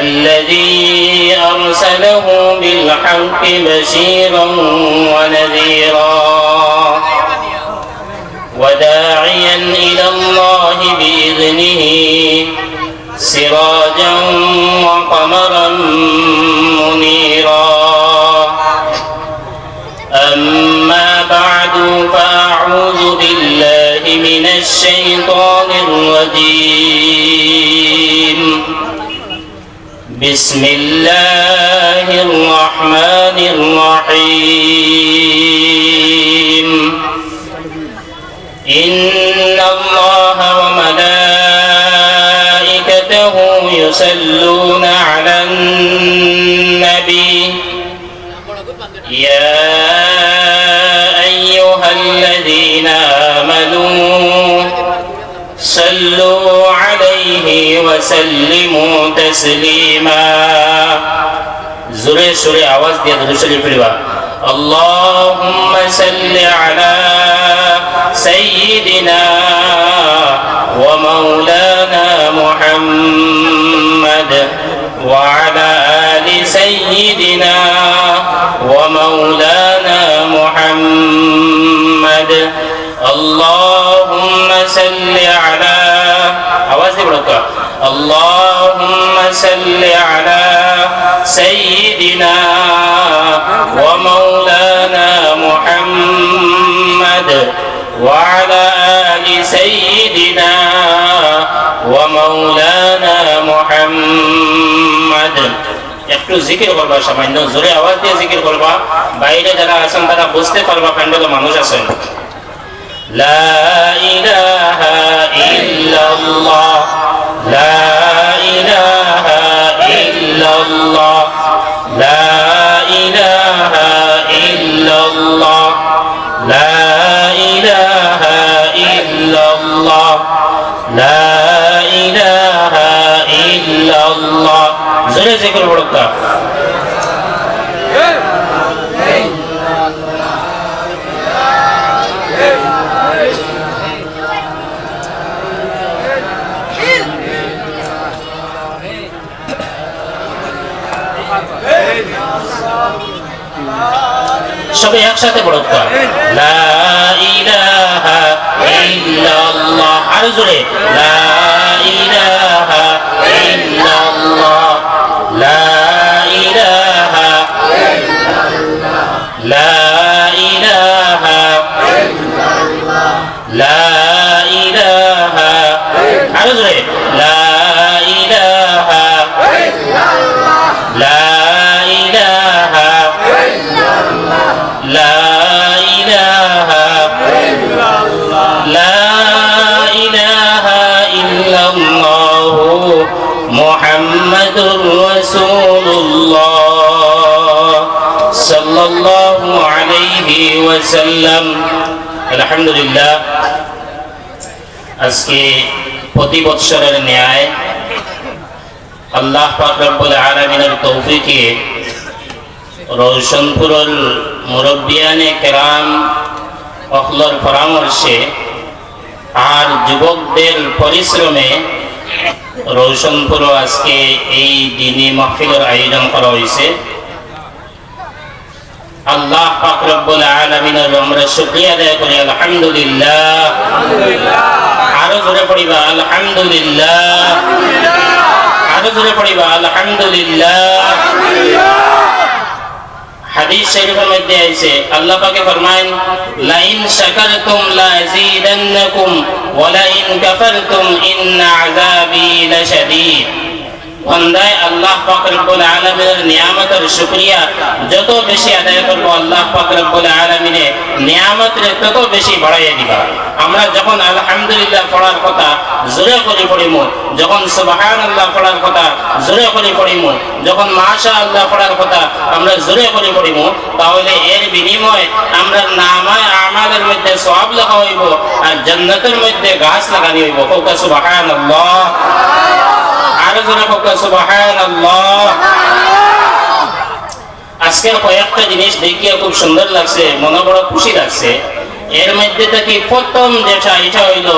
الذي أرسله بالحق بشيرا ونذيرا وداعيا إلى الله بإذنه سراجا وقمرا منيرا أما بعد فأعوذ بالله من الشيطان الرجيم بسم الله الرحمن الرحيم إن الله وملائكته يصلون على النبي يا أيها الذين آمنوا صلوا عليه وسلموا تسليما زوري سوري آواز دیا درود شریف پڑھوا اللهم صل على سيدنا ومولانا محمد وعلى آل سيدنا ومولانا محمد اللهم صل على آواز دے بڑھو اللهم صل على سيدنا ومولانا محمد وعلى آل سيدنا ومولانا محمد একটু জিকির করবা সামান্য জোরে আওয়াজ দিয়ে জিকির করবা বাইরে যারা আছেন তারা বুঝতে পারবা প্যান্ডেলে মানুষ আছেন লা ইলাহা ইল্লাল্লাহ লা ইলাহা ইল্লাল্লাহ লা ইলাহা ইল্লাল্লাহ লা ইলাহা ইল্লাল্লাহ লা ইলাহা ইল্লাল্লাহ জোরে জিকির করবা সবাই একসাথে পড়বা লা ইলাহা ইল্লাল্লাহ আর জোরে লা ইলাহা ইল্লাল্লাহ লা ইলাহা ইল্লাল্লাহ লা ইলাহা ইল্লাল্লাহ লা ইলাহা আর জোরে লা ইলাহা ইল্লাল্লাহ লা لا إله إلا الله لا إله إلا الله محمد رسول الله صلى الله عليه وسلم الحمد لله আজকে প্রতি বৎসরের ন্যায় আল্লাহ পাক রব্বুল আলামিনের তৌফিকে রওশনপুরের মুরব্বিয়ানে কেরাম অখলর পরামর্শে আর যুবকদের পরিশ্রমে রওশনপুর আজকে এই দিনী মাহফিলের আয়োজন করা হয়েছে আল্লাহ পাক রব্বুল আলামিনের আমরা শুকরিয়া আদায় করি আলহামদুলিল্লাহ আরো জোরে পড়িবা আলহামদুলিল্লাহ আরো জোরে পড়িবা আলহামদুলিল্লাহ হাদিস শরীফের মধ্যে আছে আল্লাহ পাকে ফরমান লাইন শাকারতুম লাযীদান্নাকুম ওয়া লাইন কাফারতুম ইন্না আযাবি লাশাদীদ বান্দায় আল্লাহ পাক রব্বুল আলামিনের নিয়ামতের শুকরিয়া যত বেশি আদায় করব আল্লাহ পাক রব্বুল আলামিনের নিয়ামতরে তত বেশি বাড়াইয়া দিবা আমরা যখন আলহামদুলিল্লাহ পড়ার কথা জোরে করে পড়িমু যখন সুবহানাল্লাহ পড়ার কথা জোরে করে পড়িমু যখন মাশাআল্লাহ পড়ার কথা আমরা জোরে করে পড়িমু তাহলে এর বিনিময়ে আমরা নামায়ে আমালের মধ্যে সওয়াব লেখা হইব আর জান্নাতের মধ্যে গাছ লাগানি হইব কোকা সুবহানাল্লাহ আর জোরে কোকা সুবহানাল্লাহ আজকের কয়েকটা জিনিস দেখিয়ে খুব সুন্দর লাগছে মনে বড় খুশি লাগছে এর মধ্যে থেকে প্রথম যেটা এটা হইল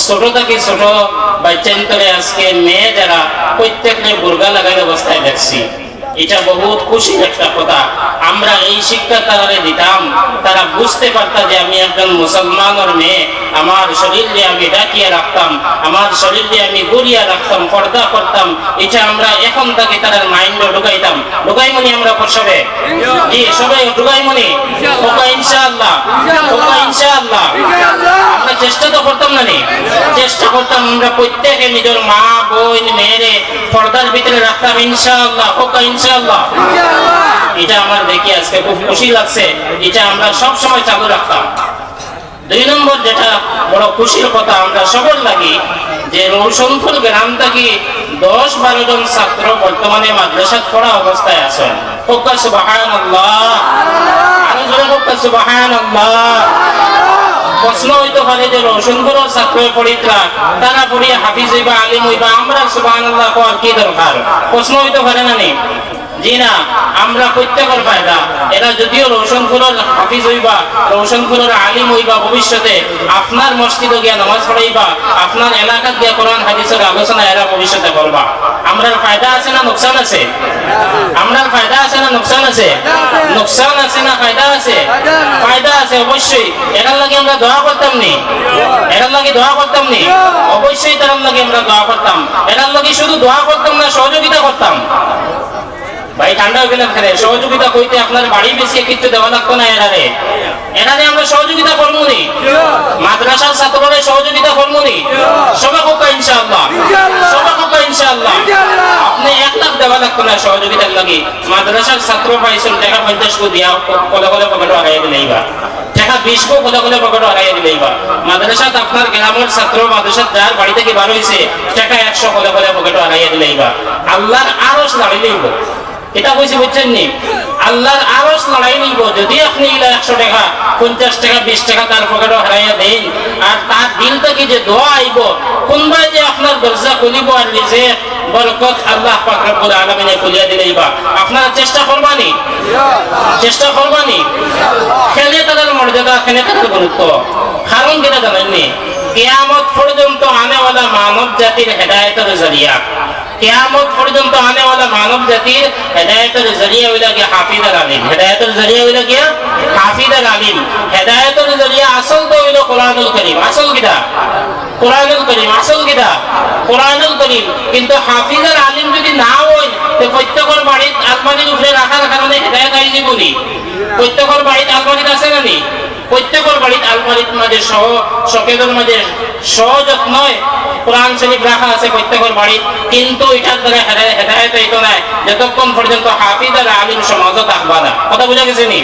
ছোট থেকে ছোট বাচ্চান্তরে আজকে মেয়ে যারা প্রত্যেককে বুরগা লাগাই অবস্থায় দেখছি। এটা বহুত খুশির একটা কথা। আমরা এই শিক্ষা তারা দিতাম, তারা বুঝতে পারতাম যে আমি একজন মুসলমানের মেয়ে, আমার শরীরে আমি ডাকিয়ে রাখতাম, আমার শরীরে আমি গড়িয়া রাখতাম, পর্দা করতাম। এটা আমরা এখন থেকে তার মাইন্ডে ঢুকাইতাম। ঢুকাইমনি আমরা সবে, জি সবাই ঢুকাইমনি, ওকা ইনশাআল্লাহ, ওকা ইনশাআল্লাহ। আমরা চেষ্টা তো করতাম না নি, চেষ্টা করতাম আমরা প্রত্যেকে নিজের মা বোন মেয়েরে পর্দার ভিতরে রাখতাম ইনশাআল্লাহ, ওকা ইনশাআল্লাহ। এটা আমার দেখি আজকে খুব খুশি লাগছে, এটা আমরা সব সময় চালু রাখতাম। 2 নম্বর যেটা বড় খুশির কথা আমরা সবার লাগি, যে রৌশনপুর গ্রাম থেকে 10-12 জন ছাত্র বর্তমানে মাদ্রাসাত পড়া অবস্থায় আছেন। ওকা সুবহানাল্লাহ, আরো জোরে ওকা সুবহানাল্লাহ। প্রশ্ন হইতে পারে যে রৌশনপুরের ছাত্র পড়িতরা তারা পড়িয়া হাফিজ হইবা, আলিম হইবা, আমরা সুবহানাল্লাহ কোয়ার কি দরকার? প্রশ্ন হইতে পারে না নি? জি না, আমরা প্রত্যেকের ফায়দা। এরা যদিও রৌশনপুরের হাফিজ হইবা, রৌশনপুরের আলিম হইবা, ভবিষ্যতে আপনার মসজিদে গিয়া নামাজ পড়াইবা, আপনার এলাকাত গিয়া কোরআন হাদিসের আলোচনা এরা ভবিষ্যতে করবা। আমরার ফায়দা আছে না নুকসান আছে? আমরার ফায়দা আছে না নুকসান আছে? নুকসান আছে না ফায়দা আছে? ফায়দা আছে অবশ্যই। এরার লাগে আমরা দোয়া করতাম নি, এরার লাগে দোয়া করতাম নি, অবশ্যই তার লাগে আমরা দোয়া করতাম। এরার লাগে শুধু দোয়া করতাম না, সহযোগিতা করতাম। ভাই ঠান্ডা হয়ে গেলেন খেলে সহযোগিতা কইতে আপনার বাড়ি বেশি কিছু দেওয়া লাগতো না। এরারে এরারে আমরা সহযোগিতা করবো নি, মাদ্রাসার ছাত্ররা সহযোগিতা করবো নি, সবাই হোক ইনশাআল্লাহ, সবাই হোক ইনশাআল্লাহ। আপনি 1 লাখ দেওয়া লাগতো না সহযোগিতার লাগে। মাদ্রাসার ছাত্র পাইছেন টাকা 50 দিয়া কলে কলে পকেটে আগাই দিলেইবা, টাকা 20 কলে কলে পকেটে আগাই দিলেইবা। মাদ্রাসাত আপনার গ্রামের ছাত্র মাদ্রাসাত যার বাড়ি থেকে বার হইছে টাকা 100 কলে কলে পকেটে আগাই দিলেইবা। আল্লাহর আরশ লড়াই লইব। এটা কইছে বুঝছেন নি? আল্লাহর আরশ লড়াই নিব। যদি আপনি 100 টাকা 50 টাকা 20 টাকা তার পকেটে হারাইয়া দেন, আর তার দিল থেকে যে দোয়া আইব, কোনবাই যে আপনার দরজা খুলিব আর রিজিক বরকত আল্লাহ পাক রব্বুল আলামিনে খুলিয়া দিলেইবা। আপনারা চেষ্টা করবানি, চেষ্টা করবানি। খেলে তাদের মর্যাদা, খেলে তাদের গুরুত্ব। কারণ কিনা জানেননি? কিয়ামত পর্যন্ত আনেওয়ালা মানব জাতির হেদায়েতের জরিয়া, কিয়ামত পর্যন্ত আনেওয়ালা মানব জাতির হেদায়েতের জরিয়া হইলা গিয়া হাফিজ আর আলিম। হেদায়েতের জরিয়া হইলা গিয়া হাফিজ আর আলিম। হেদায়েতের জরিয়া আসল তো হইল কোরআনুল কারীম। আসল কিটা? কোরআনুল কারীম। আসল কিটা? কোরআনুল কারীম। কিন্তু হাফিজ আর আলিম যদি না হয়, তো প্রত্যেকের বাড়ির আলমারির উপরে রাখার কারণে হেদায়েত আই যাবনি। প্রত্যেকের বাড়িতে আলমারিত আছে না নি? প্রত্যেকের বাড়িতে আলমারির মাঝে শকেদের মাঝে সযত্নয় কোরআন শরীফ রাখা আছে প্রত্যেকের বাড়ি, কিন্তু এটার দ্বারা হেদায়েত হইতো না যতক্ষণ পর্যন্ত হাফিজ আর আলিম সমাজও থাকবা না। কথা বুঝা গেছে নি?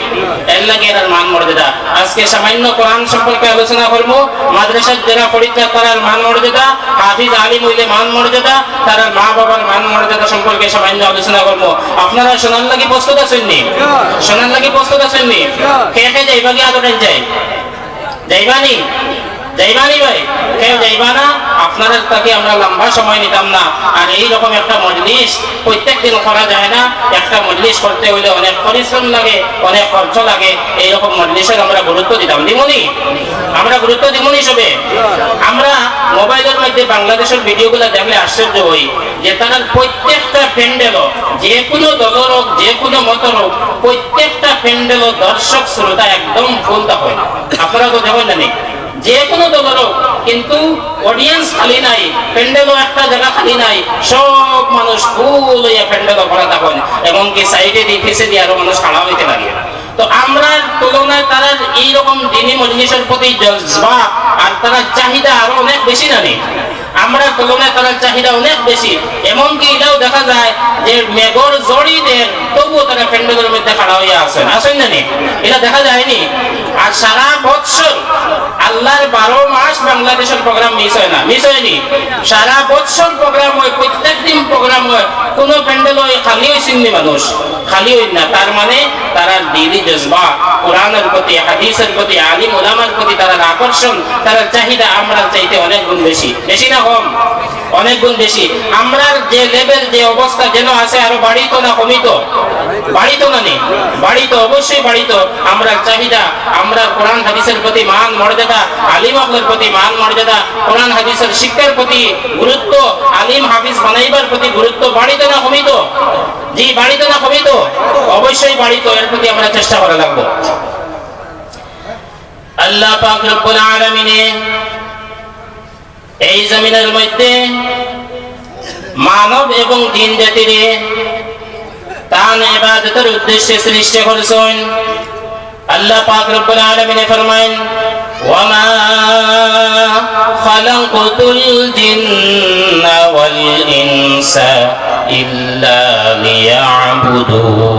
এর লাগে এর মান মর্যাদা। আজকে সামান্য কোরআন সম্পর্কে আলোচনা করবো। মাদ্রাসার যারা পরীক্ষা তার মান মর্যাদা, হাফিজ আলিম হইলে মান মর্যাদা, তার মা বাবার মান মর্যাদা সম্পর্কে সামান্য আলোচনা করবো। আপনারা শোনার লাগি প্রস্তুত আছেন নি? শোনার লাগি প্রস্তুত আছেন নি? কে কে যাইবা কি আদরেন যাই? যাইবানি? যাইবানি ভাই? কেউ যাইবা না? আপনাদের তাকে আমরা লম্বা সময় নিতাম না। আর এইরকম একটা মজলিস প্রত্যেক দিন করা যায় না। একটা মজলিস করতে হইলে অনেক পরিশ্রম লাগে, অনেক খরচ লাগে। এইরকম মজলিসের আমরা গুরুত্ব দিতাম, দিমনি? আমরা গুরুত্ব দিমনি সবে? আমরা মোবাইলের মধ্যে বাংলাদেশের ভিডিওগুলো দেখলে আশ্চর্য হই যে তারা প্রত্যেকটা প্যান্ডেল, যে কোনো দলের হোক, যে কোনো মতের হোক, প্রত্যেকটা প্যান্ডেল দর্শক শ্রোতা একদম ফুল হয়। আপনারা তো দেখেন জানি যে কোনো দলের হোক, কিন্তু অডিয়েন্স খালি নাই, প্যান্ডেলও একটা জায়গা খালি নাই, সব মানুষ ফুল হইয়া প্যান্ডেল ভরা থাকেন। এমনকি সাইডে দিয়ে পিছে দিয়ে আরো মানুষ খাড়া হইতে লাগে। তো আমরা তুলনায় তারা এইরকম দিনী মজলিসের প্রতি জজবা আর তারা চাহিদা আরো অনেক বেশি জানি। আমরা তুলনায় তারা চাহিদা অনেক বেশি। এমনকি এটাও দেখা যায় যে মেঘর জড়িদের তবুও তারা প্যান্ডেলের মধ্যে খাড়া হইয়া আসেন, আসেন জানি? এটা দেখা যায়নি। আর সারা বৎসর আল্লাহর 12 মাস বাংলাদেশের প্রোগ্রাম মিস হয় না, মিস হয়নি। সারা বৎসর প্রোগ্রাম হয়, প্রত্যেক দিন প্রোগ্রাম হয়। কোন প্যান্ডেল হয় খালি হয়েছেননি মানুষ, খালি হই না। তার মানে তারা দিলি জজবা কোরআনের প্রতি, হাদিসের প্রতি, আলিম উলামার প্রতি তার আকর্ষণ, তার চাহিদা আমরা চাইতে অনেক গুণ বেশি। বেশি না কম? অনেক গুণ বেশি। আমরা যে লেভেল, যে অবস্থা যেন আছে, আরো বাড়িত না কমিত? বাড়িত না নেই? বাড়িত, অবশ্যই বাড়িত। আমরা চাহিদা, আমরা কোরআন হাদিসের প্রতি মান মর্যাদা, আলিম আহলের প্রতি মান মর্যাদা, কোরআন হাদিসের শিক্ষার প্রতি গুরুত্ব, আলিম হাফিজ বানাইবার প্রতি গুরুত্ব বাড়িত না কমিত? জি, বাড়িত না কমিত? অবশ্যই বাড়িত। এর প্রতি আমরা চেষ্টা করা লাগবে। আল্লাহ পাক রব্বুল আলামিন এই জমিনের মধ্যে মানব এবং জিন জাতির তার ইবাদতের উদ্দেশ্যে সৃষ্টি করেছেন। আল্লাহ পাক রব্বুল আলামিন ফরমায়েন, ওয়ামা খালাকাতুল জিন্না ওয়াল ইনসা ইল্লা লিয়াবুদুন।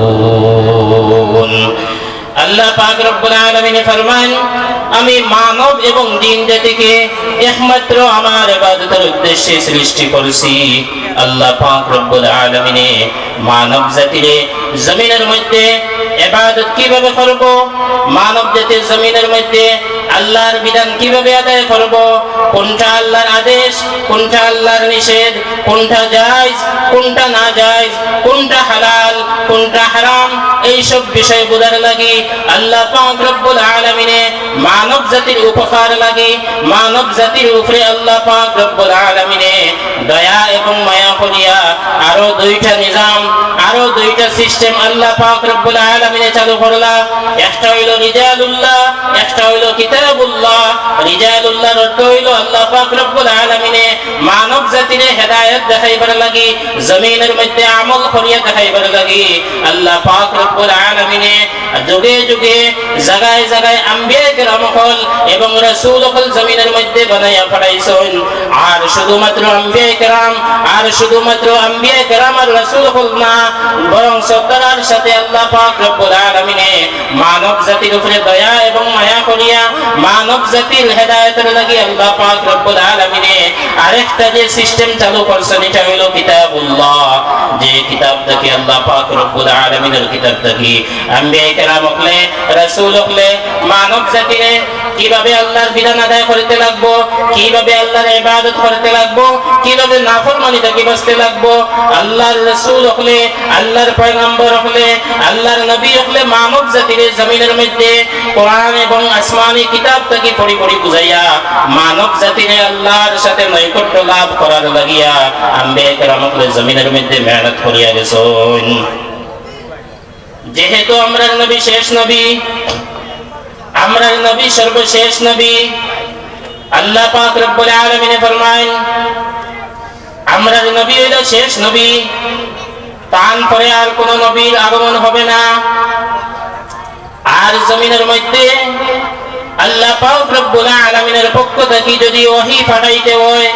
আল্লাহ পাক রব্বুল আলামিন ফরমান, আমি মানব এবং জিন জাতিকে একমাত্র আমার ইবাদতের উদ্দেশ্যে সৃষ্টি করেছি। আল্লাহ পাক রব্বুল আলামিন মানব জাতির জমিনের মধ্যে ইবাদত কিভাবে করব, মানব জাতির জমিনের মধ্যে আল্লাহর বিধান কিভাবে আদায় করব, কোনটা আল্লাহর আদেশ, কোনটা আল্লাহর নিষেধ, কোনটা জায়েজ, কোনটা না জায়েজ, কোনটা হালাল, কোনটা হারাম, এই সব বিষয় বোঝার লাগি আল্লাহ পাক রব্বুল আলামিন মানব জাতির উপকার লাগি মানব জাতির উপরে আল্লাহ পাক রব্বুল আলামিন দয়া এবং মায়া করিয়া আরো দুইটা নিজাম, আরো দুইটা সিস্টেম আল্লাহ পাক রব্বুল আলামিন চালু করলা। একটা হইল রিজালুল্লাহ, একটা হইল কিতাবুল্লাহ। রিজালুল্লাহর অর্থ হইল আল্লাহ পাক রব্বুল আলামিন মানব জাতির হেদায়েত দেখাইবার লাগি, জমিনের মধ্যে আমল করিয়া দেখাইবার লাগি আল্লাহ পাক রব্বুল আলামিন যুগে যুগে জায়গায় জায়গায় আম্বিয়া কেরামকল এবং রাসূল হল জমিনের মধ্যে বানাইয়া পাঠাইছেন। আর শুধুমাত্র আম্বিয়া কেরাম, আর শুধুমাত্র আম্বিয়া কেরাম আর রাসূল হল না, বরং সত্তার সাথে আল্লাহ পাক রব্বুল আলামিন মানব জাতির উপরে দয়া এবং মায়া করিয়া মানব জাতির হেদায়েতের লাগি আল্লাহ পাক রব্বুল আলামিন আরেকটা যে সিস্টেম চালু করছেন, এটা হলো কিতাবুল্লাহ। যে কিতাবটাকে আল্লাহ পাক রব্বুল আলামিনের কিতাবটাকে আম্বিয়া কেরাম হলে, রাসূল হলে মানব জাতিরে কিভাবে আল্লাহর বিধান আদায় করতে লাগবো, কিভাবে আল্লাহর ইবাদত করতে লাগবো, কিভাবে নাফরমানি থেকে বাঁচতে লাগবো, আল্লাহর রাসূল হলে, আল্লাহর পয়গম্বর হলে, আল্লাহর নবী হলে মানব জাতির জমিনের মধ্যে কোরআন এবং আসমানি কিতাব থেকে পড়ি পড়ি বুঝাইয়া মানব জাতির আল্লাহর সাথে নৈকট্য লাভ করার লাগিয়া আম্বিয়া কেরাম হলে জমিনের মধ্যে মেহনত করিয়া গেছেন। যেহেতু আমরার নবী শেষ নবী, আমরার নবী সর্বশেষ নবী, আল্লাহ পাক রব্বুল আলামিন ফরমায়েন আমরার নবী হইল শেষ নবী, তার পরে আর কোন নবীর আগমন হবে না। আর জমিনের মধ্যে আল্লাহ পাক রব্বুল আলামিনের পক্ষ থেকে যদি ওহী পাঠাইতে হয়,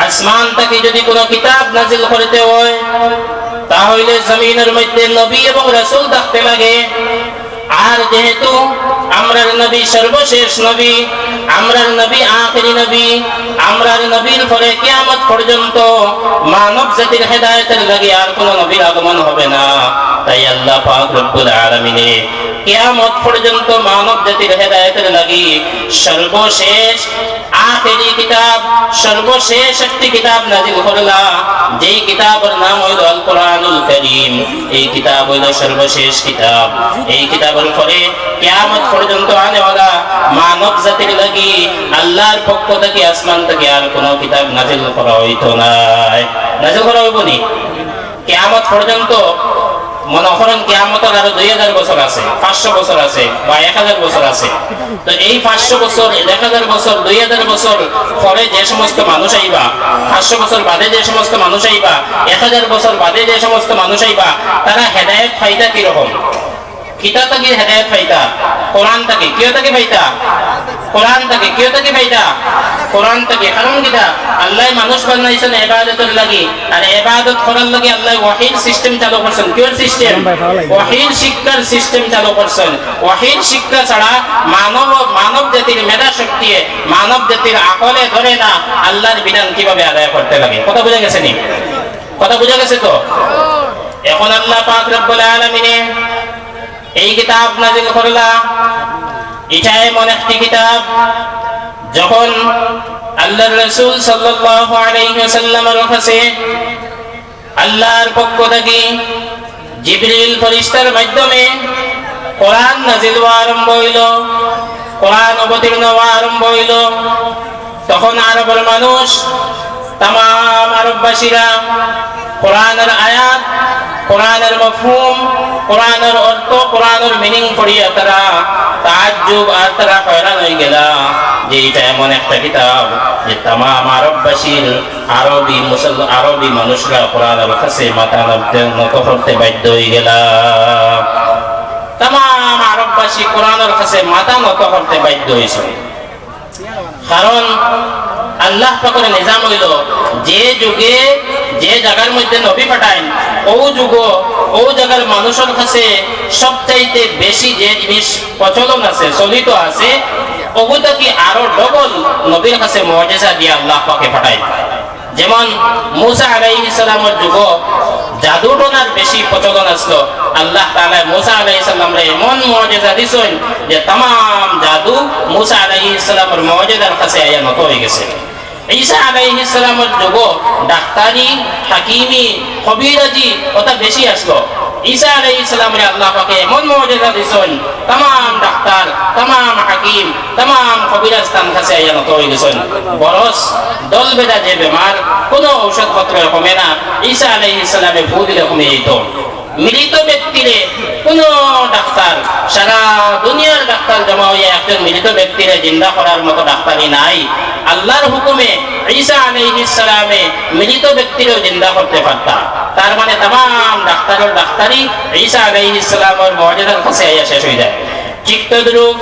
আসমান থেকে যদি কোনো কিতাব নাজিল করতে হয়, তাহলে জমিনের মধ্যে নবী এবং রাসূল থাকতে লাগে। আর যেহেতু আমরার নবী সর্বশেষ নবী, আমরার নবী আখিরি নবী, আমরার নবীর পরে কিয়ামত পর্যন্ত মানব জাতির হেদায়েতের লাগি আর কোন নবীর আগমন হবে না। তাই আল্লাহ পাক রব্বুল আলামিন কিয়ামত পর্যন্ত মানব জাতির হেদায়েতের লাগি সর্বশেষ আখিরি কিতাব, সর্বশেষ একটি কিতাব নাযিল করলা, যেই কিতাবের নাম হইল আল কোরআনুল কারীম। এই কিতাব হইল সর্বশেষ কিতাব। এই কিতাবের পরে কিয়ামত পর্যন্ত আনেওয়ালা মানব জাতির লাগি আল্লাহর পক্ষ থেকে আসমান থেকে আর কোনো কিতাব নাযিল করা হইতো না। নাযিল করা হইব নি কিয়ামত পর্যন্ত। মনে করেন কিয়ামতের আরো 2000 বছর আছে, 500 বছর আছে বা 1000 বছর আছে। তো এই 500 বছর, 1000 বছর, 2000 বছর পরে যে সমস্ত মানুষ আইবা, 500 বছর বাদে যে সমস্ত মানুষ আইবা, 1000 বছর বাদে যে সমস্ত মানুষ আইবা, তারা হেদায়েত পাইতা কিরকম? কিতাব থেকে হেদায়েত পাইতা কোরআন থেকে। কেউ থেকে পাইতা কোরআন থেকে। কেউ থেকে পাইতা কোরআন থেকে। কারণ কিটা আল্লাহ মানুষ বানাইছেন ইবাদতের লাগি, আর ইবাদত করার লাগি আল্লাহ ওয়াহির সিস্টেম চালু করছেন। কির সিস্টেম? ওয়াহির শিক্ষার সিস্টেম চালু করছেন। ওয়াহির শিক্ষা ছাড়া মানব জাতির মেধা শক্তি, মানব জাতির আকলে ধরে না আল্লাহর বিধান কিভাবে আদায় করতে লাগে। কথা বুঝা গেছে নি? কথা বুঝা গেছে তো? এখন আল্লাহ পাক রব্বুল আলামিন এই কিতাব নাযিল করলা। এটা এমন একটি কিতাব যখন আল্লাহর রাসূল সাল্লাল্লাহু আলাইহি ওয়াসাল্লামের কাছে আল্লাহর পক্ষ থেকে জিবরিল ফেরেশতার মাধ্যমে কোরআন নাযিল হওয়া আরম্ভ হইল, কোরআন অবতীর্ণ হওয়া আরম্ভ হইল, তখন আরবের মানুষ তাম আরববাসীরা কোরআনের আয়াত, কোরআনের মফহুম, কোরআনের অর্থ, কোরআনের মিনিং পড়িয়া তারা তাজ্জুব আর তারা হয়রান হয়ে গেলা যে এটা এমন একটা কিতাব যে তাম আরববাসীর আরবি মানুষরা কোরআনের কাছে মাথা নত করতে বাধ্য হয়ে গেলা। তাম আরববাসী কোরআনের কাছে মাথা নত করতে বাধ্য হয়েছে, কারণ আল্লাহ পাকের নিজাম হইল যে যুগে যে জায়গার মধ্যে নবী পাঠায় ও যুগ ও জায়গার মানুষের কাছে সবচাইতে বেশি যে জিনিস প্রচলন আছে, চলিত আছে, ওগুলো কি আরো ডবল নবীর কাছে মুআজিজা দিয়ে আল্লাহ পাকে পাঠায়। যেমন মুসা আলাইহিস সালামের যুগ জাদুটনার বেশি প্রচলন আসলো। আল্লাহ তাআলা মুসা আলাইহিস সালামরে এমন মুআজিজা দিছেন যে तमाम জাদু মুসা আলাইহিস সালামের মুআজিজার কাছে আয়া নত হয়ে গেছে। ঈসা আলাইহিস সালামের যুগ ডাক্তারি, হাকিমি, কবিরাজি ওটা বেশি আসলো। ঈসা আলাইহিস সালামরে আল্লাহ পাকে এমন মুআজিজা দিছেন तमाम ডাক্তার, तमाम হাকিম, तमाম কবিরাজ তার কাছে আয়া নত হয়ে গেছেন। বরস দল বেদা যে বেমার কোনো ঔষধপত্র কমে না, ঈসা আলাইহিস সালামে ভূ দিলে কমে যেত। মৃত ব্যক্তিরে কোন ডাক্তার, সারা দুনিয়ার ডাক্তার জমা হইয়া একজন মৃত ব্যক্তিরে জিন্দা করার মতো ডাক্তারি নাই। আল্লাহর হুকুমে ঈসা আলাইহিস সালামে মৃত ব্যক্তিরও জিন্দা করতে পারতা। তার মানে तमाम ডাক্তারের ডাক্তারি ঈসা আলাইহিস সালামের মুআজিজার কাছে আয়া শেষ হয়ে যায়। ঠিক তদ্রূপ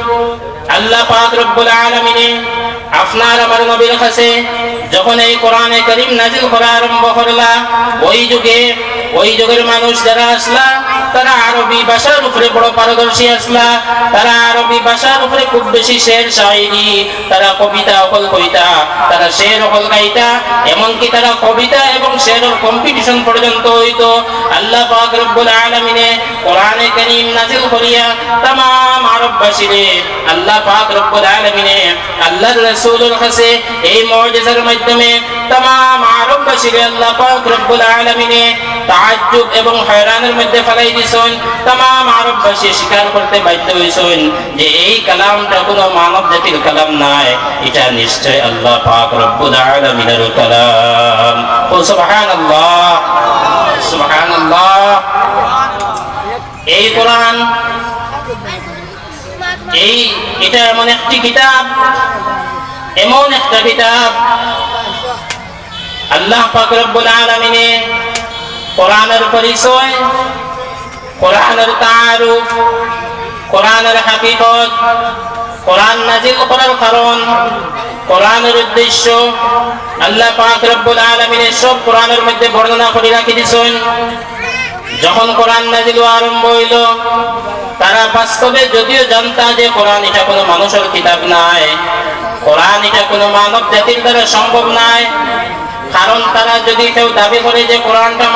আল্লাহ পাক রব্বুল আলামিনে আপনার আমার নবীর কাছে যখন এই কোরআনে কারীম নাযিল করা আরম্ভ করলা, ওই যুগের মানুষ যারা আসলা তারা আরবি ভাষার উপরে বড় পারদর্শী আসলা। তারা আরবি ভাষার উপরে খুব বেশি শের শায়রি, তারা কবিতা অকল কইতা, তারা শের অকল গাইতা, এমনকি তারা কবিতা এবং শেরের কম্পিটিশন পর্যন্ত হইতো। আল্লাহ পাক রব্বুল আলামিনে কোরআনে কারীম নাযিল করিয়া तमाम আরববাসীরে আল্লাহ পাক রব্বুল আলামিনে আল্লাহর রাসূলের কাছে এই মুআজিজার মাধ্যমে तमाम আরববাসীরে আল্লাহ পাক রব্বুল আলামিনে তাজ্জুব এবং হয়রানের মধ্যে ফেলাই দিছেন। तमाम আরববাসী স্বীকার করতে বাধ্য হইছেন যে এই কালামটা কোনো মানব জাতির কালাম নয়, এটা নিশ্চয় আল্লাহ পাক রব্বুল আলামিনের কালাম। সুবহানাল্লাহ, সুবহানাল্লাহ। এই কোরআন এটা এমন একটি কিতাব, এমন একটা কিতাব আল্লাহ পাক রব্বুল আলামিনে কোরআনের পরিচয়, কোরআনের তাআরুফ, কোরআনের হাকিকত, কোরআন নাযিল করার কারণ, কোরআনের উদ্দেশ্য আল্লাহ পাক রব্বুল আলামিনে সব কোরআনের মধ্যে বর্ণনা করে রাখি দিয়েছেন। যখন কোরআন নাযিল আরম্ভ হইল তারা বাস্তবে যদিও জানতা যে কোরআন এটা কোনো মানুষের কিতাব নয়, কোরআন এটা কোনো মানব জাতির দ্বারা সম্ভব নয়। কারণ তারা যদি কেউ দাবি করে যে কোরআনটা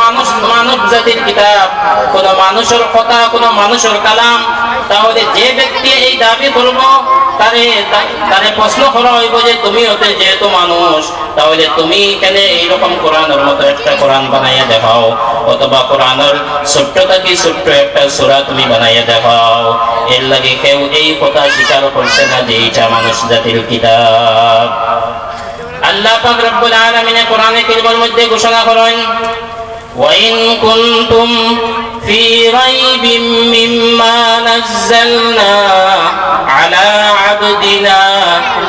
মানব জাতির কিতাব, কোনো মানুষের কথা, কোনো মানুষের কালাম, তাহলে যে ব্যক্তি এই দাবি করব তারে প্রশ্ন করা হইব যে তুমি হতে যেহেতু মানুষ, তাহলে তুমি কেন এইরকম কোরআনের মতো একটা কোরআন বানাইয়া দেখাও, অথবা কোরআনের ছোট্ট থেকে ছোট্ট একটা সূরা তুমি বানাইয়া দেখাও। এর লাগে কেউ এই কথা স্বীকার করছে না যে এটা মানুষ জাতির কিতাব। আল্লাহ পাক রব্বুল আলামিন কোরআনে কারীমের মধ্যে ঘোষণা করেন, وَإِن كُنتُمْ فِي رَيْبٍ مِّمَّا نَزَّلْنَا عَلَى عَبْدِنَا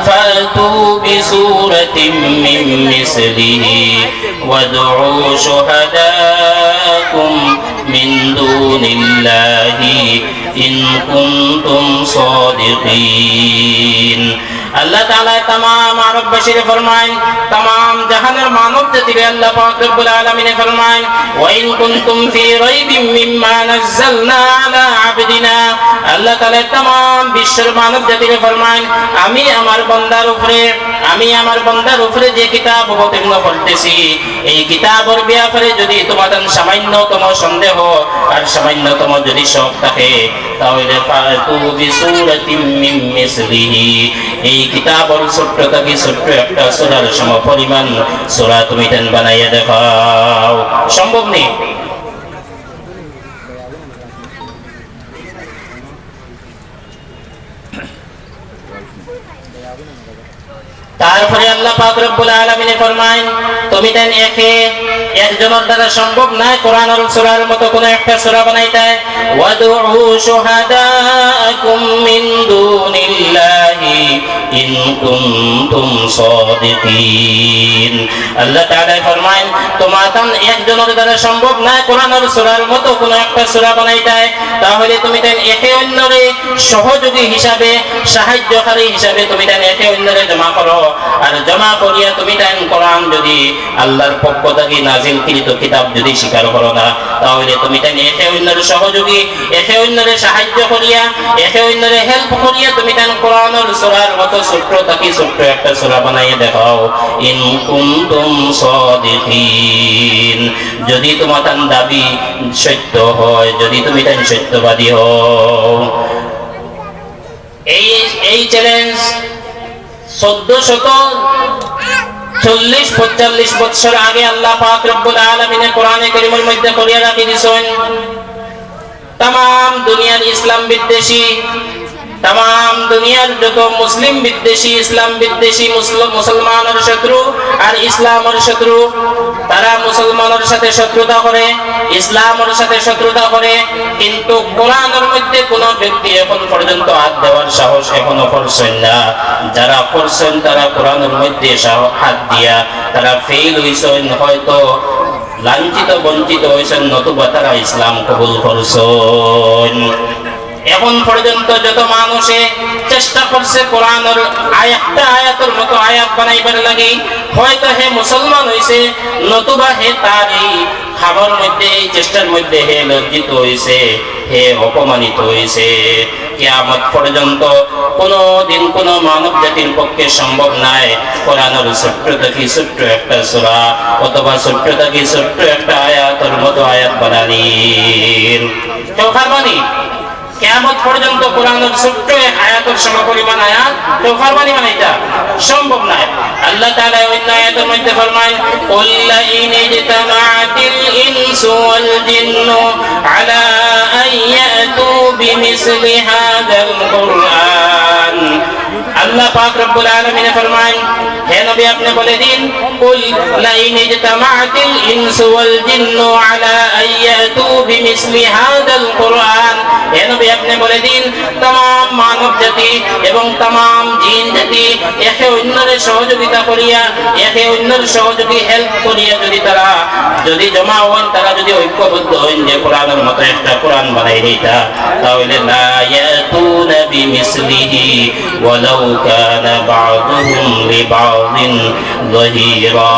فَأْتُوا بِسُورَةٍ مِّن مِّثْلِهِ وَادْعُوا شُهَدَاءَكُم مِّن دُونِ اللَّهِ إِن كُنتُمْ صَادِقِينَ। আল্লাহ তাআলা तमाम আরববাসীকে ফরমায়, तमाम জাহানের মানব জাতিকে আল্লাহ পাক রব্বুল আলামিন ফরমায়, ওয়াইন কুনতুম ফি রাইবিম মিম্মা নাযালনা আলা আবদিনা। আল্লাহ তাআলা तमाम বিশ্বের মানব জাতিকে ফরমায়, আমি আমার বান্দার উপরে যে কিতাব অবতীর্ণ করতেছি, এই কিতাবের ব্যাপারে যদি তোমাদের সামান্যতম সন্দেহ আর সামান্যতম যদি শক থাকে, তাহলে ফাতু বিসূরাতিম মিন মিসলিহি, এই কিতাবের ছোট্ট থেকে ছোট্ট একটা সূরার সমপরিমাণ সূরা তুমি দেন বানাইয়া দেখাও। সম্ভব নেই। তারপরে তারপরে আল্লাহ পাক রব্বুল আলামিন ফরমায় তুমি দেন একজনের দ্বারা সম্ভব না কোরআনের সূরার মতো কোন একটা সূরা বানাইতে ওয়াদউ শুহাদাকুম মিন দুনিল্লাহি ইন কুনতুম সাদিকিন আল্লাহ তাআলা ফরমায় তোমাদের একজনের দ্বারা সম্ভব না কোরআনের সূরার মতো কোন একটা সূরা বানাইতে তাহলে তুমি দেন একে অন্যরে সহযোগী হিসাবে সাহায্যকারী হিসাবে তুমি দেন একে অন্যরে জমা করো আর জমা করিয়া তুমি দেন কোরআন যদি আল্লাহর পক্ষ থেকে নাজিলকৃত কিতাব যদি স্বীকার করো না তাহলে তুমি দেন একে অন্যরে সহযোগী একে অন্যরে সাহায্য করিয়া একে অন্যরে হেল্প করিয়া তুমি দেন কোরআনের সূরার মতো ছোট্ট থেকে ছোট্ট একটা সূরা বানাইয়া দেখাও ইন কুনতুম সাদিকিন যদি তোমাদের দাবি সত্য হয় যদি তুমি দেন সত্যবাদী হও এই চ্যালেঞ্জ 1440-45 বছর আগে আল্লাহ পাক রব্বুল আলামিন কোরআনে কারীমের মধ্যে করিয়া রাখি দিয়েছেন तमाम দুনিয়ার ইসলাম বিদ্বেষী तमाम দুনিয়ার যত মুসলিম বিদ্বেষী ইসলাম বিদ্বেষী মুসলমানের শত্রু আর ইসলামের শত্রু তারা মুসলমানের সাথে শত্রুতা করে ইসলামের সাথে শত্রুতা করে কিন্তু কোরআনের মধ্যে কোন ব্যক্তি এখন পর্যন্ত হাত দেওয়ার সাহস এখনো করছেন না যারা করছেন তারা কোরআনের মধ্যে হাত দিয়া তারা ফেল হইছেন হয়তো লাঞ্ছিত বঞ্চিত হয়েছেন নতুবা তারা ইসলাম কবুল করছেন এখন পর্যন্ত যত মানুষে চেষ্টা করছে কোরআনের একটা আয়াতের মতো আয়াত বানাইবার লাগি হয়তো হে মুসলমান হইছে নতুবা হে তার এই খাবার মধ্যে এই চেষ্টার মধ্যে হে লজ্জিত হইছে হে অপমানিত হইছে কিয়ামত পর্যন্ত কোনো দিন কোনো মানব জাতির পক্ষে সম্ভব নাই কোরআনের ছোট্ট থেকে ছোট্ট একটা সূরা অথবা ছোট্ট থেকে ছোট্ট একটা আয়াতের মতো আয়াত বানানির কেউ পারবানি কিয়ামত পর্যন্ত কোরআনের ছোট্ট এক আয়াতের সমপরিমাণ আয়াত কেউ পারবানি মানে এটা সম্ভব নয় আল্লাহ তাআলা ওই আয়াতের মধ্যে ফরমায় কুল লা ইন ইজতামাআতিল ইনসু ওয়াল জিন্নু আলা আন ইয়াতু বিমিসলি হাদাল কুরআন আল্লাহ পাক রব্বুল আলামিন ফরমায় হে নবী আপনি বলে দিন কুল লা ইন ইজতামাআতিল ইনসু ওয়াল জিন্নু আলা আন ইয়াতু বিমিসলি হাদাল কুরআন হে নবী আপনি বলে দিন तमाम মানব জাতি এবং तमाम জিন জাতি একে অন্যের সহযোগিতা করিয়া একে অন্যের সহযোগী হেল্প করিয়া যদি জমা হন তারা যদি ঐক্যবদ্ধ হন যে কোরআনের মতো একটা কোরআন বানাই দিতা তাহলে লা ইয়াতুনা বিমিসলিহি ওয়ালাউ কানা বা'দুহুম লিবা'দিন যাহিরা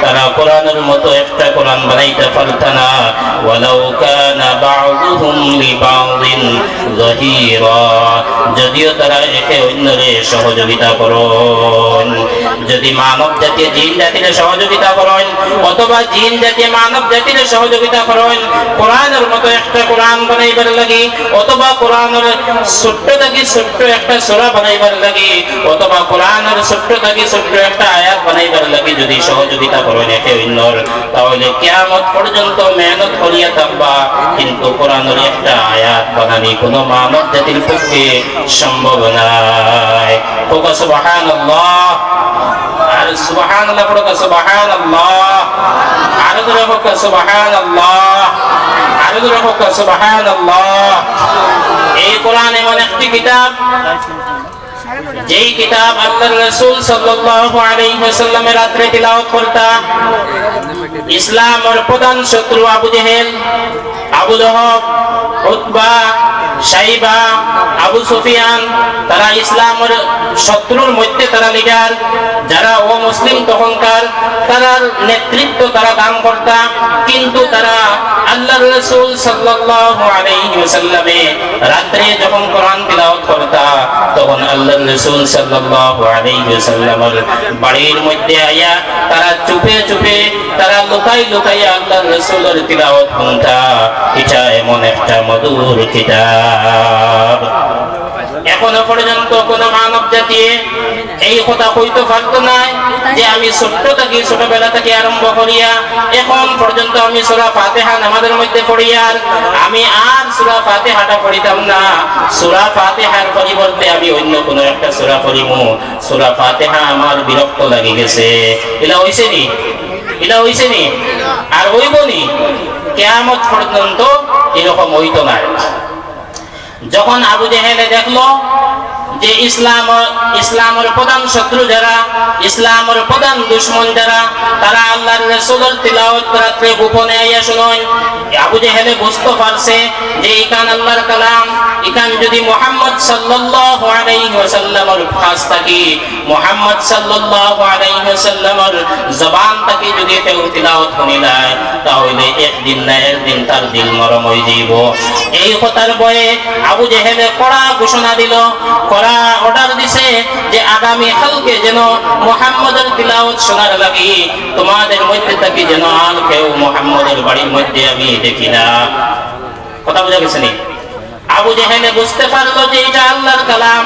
তারা কোরআনের মতো একটা কোরআন বানাইতে পারত না ওয়ালাউ কানা বা'দুহুম লিবা'দিন যাহিরা যদিও তারা একে অন্যরে সহযোগিতা করেন যদি মানব জাতি জিন জাতির সহযোগিতা করেন অথবা জিন জাতি মানব জাতির সহযোগিতা করেন কোরআনের মতো একটা কোরআন বানাইবার লাগি অথবা কোরআনের ছোট্ট থেকে ছোট্ট একটা সূরা বানাইবার লাগি অথবা কোরআনের ছোট্ট থেকে ছোট্ট একটা আয়াত বানাইবার লাগি যদি সহযোগিতা করেন একে অন্যর তাহলে কিয়ামত পর্যন্ত মেহনত করিয়া থাকবা কিন্তু কোরআনের একটা আয়াত বানানি কোনো মানব জাতির পক্ষে সম্ভব নাই সুবহানাল্লাহ আর সুবহানাল্লাহ পড়ো সুবহানাল্লাহ আর ধরে হোক সুবহানাল্লাহ আর ধরে হোক সুবহানাল্লাহ এই কোরআন এমন একটি কিতাব যেই কিতাব আল্লাহর রাসূল সাল্লাল্লাহু আলাইহি ওয়াসাল্লামের রাত্রে তিলাওয়াত করতা ইসলামের প্রধান শত্রু আবু জেহেল আবু লহব উতবা শাইবা আবু সুফিয়ান তারা ইসলামের শত্রুর মধ্যে তারা লিডার যারা ও মুসলিম তখনকার তার নেতৃত্ব তারা দান করতা কিন্তু তারা আল্লাহর রাসূল সাল্লাল্লাহু আলাইহি ওয়াসাল্লামে রাতে যখন কোরআন তিলাওয়াত করতা তখন আল্লাহর রাসূল সাল্লাল্লাহু আলাইহি ওয়াসাল্লামের বাড়ির মধ্যে আয়া তারা চুপে চুপে তারা লুকাই লুকাই আল্লাহর রাসূলের তিলাওয়াত শুনতা এটা এমন একটা মধুর কিতাব এখনো পর্যন্ত কোন মানব জাতি এই কথা কইতে পারতো না যে আমি ছোটবেলা থেকে আরম্ভ করিয়া এখন পর্যন্ত আমি সূরা ফাতিহা নামাজের মধ্যে পড়িয়া আমি আর সূরা ফাতিহাটা পড়িতাম না, সূরা ফাতিহার পরিবর্তে আমি অন্য কোন একটা সূরা পড়িমু, সূরা ফাতিহা আমার বিরক্ত লাগি গেছে। এটা হইছে নি আর হইব নি, কিয়ামত পর্যন্ত এরকম হইতো না। যখন আবু জেহেল দেখলো যে ইসলামের প্রধান শত্রু যারা, ইসলামের প্রধান দুশমন যারা, তারা আল্লাহর রাসূলের তিলাওয়াত রাতে গোপনে আইয়া শুনেন, আবু জেহেল বুঝতে পারছে যে এখান আল্লাহর কালাম, এখান যদি মুহাম্মদ সাল্লাল্লাহু আলাইহি ওয়াসাল্লামের কাছ থেকে, মুহাম্মদ সাল্লাল্লাহু আলাইহি ওয়াসাল্লামের জবান থেকে যদি কেউ তিলাওয়াত শুনিলায়, তাহলে একদিন না একদিন তার দিল নরম হয়ে যাইব। এই কথার ভয়ে আবু জেহেল কড়া ঘোষণা দিল, কড়া অর্ডার দিছে যে আগামী কালকে যেন মুহাম্মদের তিলাওয়াত শোনার লাগি তোমাদের মধ্যে থেকে যেন আর কেউ মুহাম্মদের বাড়ির মধ্যে আমি দেখি না। কথা বুঝা গেছে নি? আবু জেহেল বুঝতে পারলো যে এটা আল্লাহর কালাম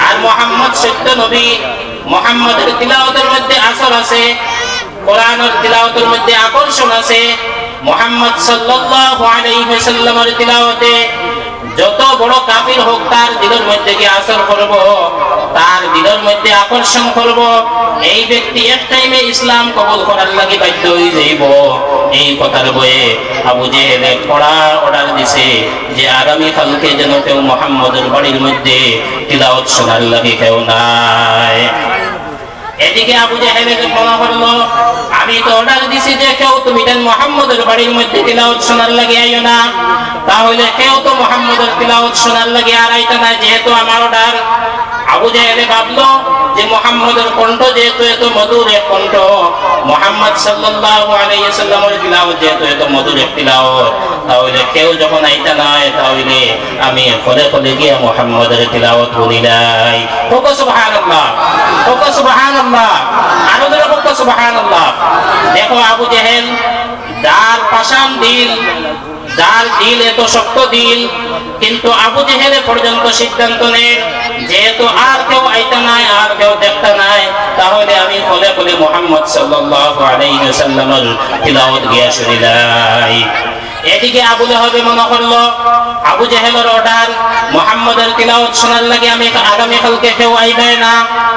আর মুহাম্মদ সত্য নবী, মুহাম্মদের তিলাওয়াতের মধ্যে আসর আছে, কোরআনের তিলাওয়াতের মধ্যে আকর্ষণ আছে। মুহাম্মদ সাল্লাল্লাহু আলাইহি ওয়াসাল্লামের তিলাওয়াতে যত বড় কাফির হোক তার দিলের মধ্যে কি আসর করব, তার দিলের মধ্যে আকর্ষণ করব, এই ব্যক্তি এক টাইমে ইসলাম কবুল করার লাগি বাধ্য হয়ে যাইব। এই কথার বয়ে আবু জেহেল কড়া অর্ডার দিছে যে আগামী কালকে যেন কেউ মুহাম্মদের বাড়ির মধ্যে তিলাওয়াত শোনার লাগি কেউ নাই। এদিকে আবু জেহেল মনে করলো আমি তো অর্ডার দিছি যে কেউ তুমি মুহাম্মদের বাড়ির মধ্যে তিলাওয়াত শোনার লাগি আইও না, তাহলে কেউ তো মুহাম্মদের তিলাওয়াত শোনার লাগি আর আইতা না, যেহেতু আমার অর্ডার। আবু জেহেল ভাবলো যে মুহাম্মদের কণ্ঠ যেহেতু এত মধুর এক কণ্ঠ, মুহাম্মদ সাল্লাল্লাহু আলাইহি ওয়াসাল্লামের তিলাওয়াত যেহেতু এত মধুর এক তিলাওয়াত, তাহলে কেউ যখন আইতা নাই তাহলে আমি খোলে খোলে গিয়ে মুহাম্মদের তিলাওয়াত বলিলাই। ওগো সুবহানাল্লাহ, ওগো সুবহানাল্লাহ, আরো ধরে ওগো সুবহানাল্লাহ। দেখো আবু জেহেল যার পাষাণ দিল, যার দিল এত শক্ত দিল, কিন্তু আবু জেহেল পর্যন্ত সিদ্ধান্ত নেয় যেহেতু আর কেউ আইতা নাই, আর কেউ দেখতা নাই, তাহলে আমি খোলে খোলে মুহাম্মদ সাল্লাল্লাহু আলাইহি ওয়াসাল্লামের তিলাওয়াত গিয়া শুনিলাই। এদিকে আবু লাহাব মনে করলো আবু জেহেলের অর্ডার মুহাম্মদের তিলাওয়াত শোনার লাগি আমি আগামী কালকে কেউ আইবে না,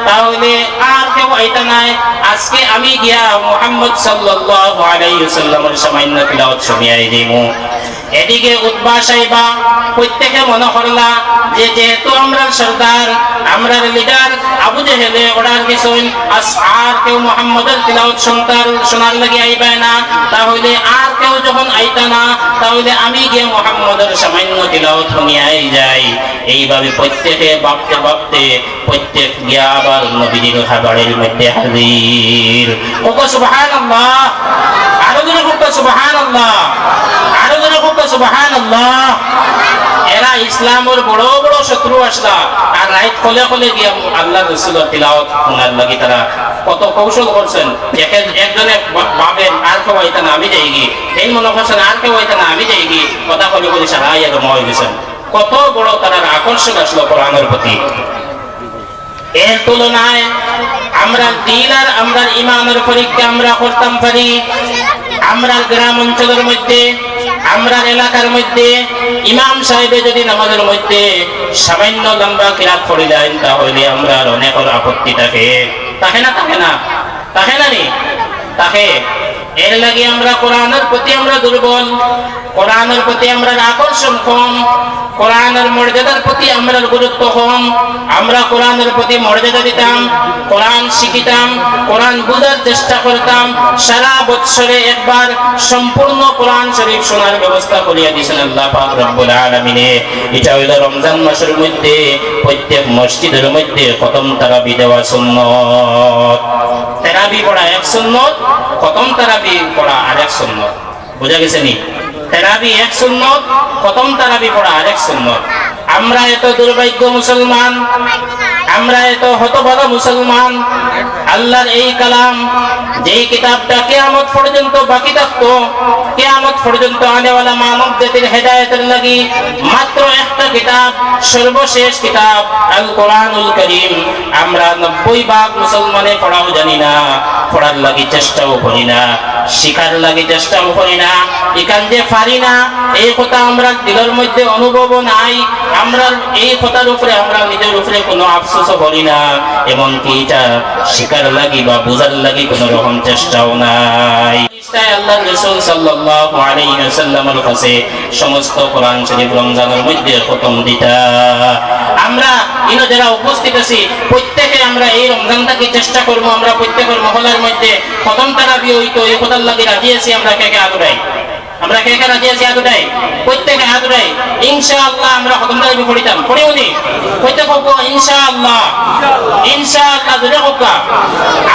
তাহলে আর কেউ আইতা নাই, আজকে আমি গিয়া মুহাম্মদ সাল্লাল্লাহু আলাইহি ওয়াসাল্লামের সামান্য তিলাওয়াত শুনিয়াই দিমু। এদিকে উতবা সাইবা প্রত্যেকে মনে করলা যে যেহেতু আমরা সরদার, আমরা লিডার, আবু জেহেলে অর্ডার দিছেন আর কেউ মুহাম্মদের তিলাওয়াত শোনার লাগি আইবে না, তাহলে আর কেউ যখন আইতা না, তাহলে আমি গিয়ে মুহাম্মদের সামান্য তিলাওয়াত শুনিয়াই যাই। এইভাবে প্রত্যেকে ভাবতে ভাবতে প্রত্যেক গিয়া আবার নবীর খাবারের মধ্যে হাজির। ওগো সুবহানাল্লাহ, আরো জোরে ওগো সুবহানাল্লাহ, আরো জোরে ওগো সুবহানাল্লাহ। এরা ইসলামের বড় বড় শত্রু আসলা আর রাইত খোলে খোলে গিয়া আল্লাহর রাসূলের তিলাওয়াত শোনার লাগি তারা কত কৌশল করছেন। একজনে ভাবেন আর কেউ আইতা না আমি যাইগি, এই মনে করছেন আর কেউ আইতা না আমি যাইগি, কথা বলে বলে সারা ইয়া জমা হয়ে গেছেন। কত বড় তার আকর্ষণ আসলো কোরআনের প্রতি। এর তুলনায় আমরা দিন আর আমরা ইমানের পরীক্ষা আমরা করতাম পারি। আমরা গ্রাম অঞ্চলের মধ্যে, আমরা এলাকার মধ্যে ইমাম সাহেবে যদি নামাজের মধ্যে সামান্য লম্বা কিরাত পড়ে দেন, তাহলে আমরা অনেক আপত্তি থাকে না, থাকে না নি থাকে। এর লাগে আমরা কোরআনের প্রতি আমরা দুর্বল, কোরআনের প্রতি আমরা আকর্ষণ কম, কোরআনের মর্যাদার প্রতি আমরা গুরুত্ব কম। আমরা কোরআনের প্রতি মর্যাদা দিতাম, কোরআন শিখিতাম, কোরআন বোঝার চেষ্টা করতাম। সারা বৎসরে একবার সম্পূর্ণ কোরআন শরীফ শোনার ব্যবস্থা করিয়া দিয়েছেন আল্লাহ পাক রব্বুল আলামিন। এটা হইল রমজান মাসের মধ্যে প্রত্যেক মসজিদের মধ্যে খতম তারাবি দেওয়া সুন্নত। তারাবি পড়া এক সুন্নত, খতম তারাবি পড়া আরেক সুন্নত। বুঝা গেছে নি? তারাবি এক সুন্নত, খতম তারাবি পড়া আরেক সুন্নত। আমরা এত দুর্ভাগ্য মুসলমান, আমরা এত হতভাগা মুসলমান, আল্লাহর এই কালাম যেই কিতাবটা কিয়ামত পর্যন্ত বাকি থাকতো, কিয়ামত পর্যন্ত আনেওয়ালা মানব জাতির হেদায়েতের লাগি মাত্র একটা কিতাব, সর্বশেষ কিতাব আল কোরআনুল কারীম, আমরা 90% মুসলমানে পড়াও জানি না, পড়ার লাগি চেষ্টাও করি না, শিখার লাগি চেষ্টাও করি না, এখান যে পারি না এই কথা আমরা দিলের মধ্যে অনুভবও নাই, আমরা এই কথার উপরে আমরা নিজের উপরে কোনো আফসোসও করি না, এমনকি এটা শিকার লাগি বা বোঝার লাগি কোনো রকম চেষ্টাও নাই। আল্লাহর রাসূল সাল্লাল্লাহু আলাইহি ওয়াসাল্লামের কাছে সমস্ত কোরআন শরীফ রমজানের মধ্যে খতম দিতা। আমরা ইনো যারা উপস্থিত আছি প্রত্যেকে আমরা এই রমজানটাকে চেষ্টা করব, আমরা প্রত্যেকের মহল্লার মধ্যে খতম তারাবি হইতো এই কথার লাগি রাজি আছি। আমরা কে কে আগুরাই, আমরা কে কে রাজি আছি আগুরাই, প্রত্যেকে আগুরাই ইনশাআল্লাহ আমরা খতম তারাবি পড়িতাম, পড়িওনি প্রত্যেক হোক ইনশাআল্লাহ, ইনশাআল্লাহ দুটো হোক।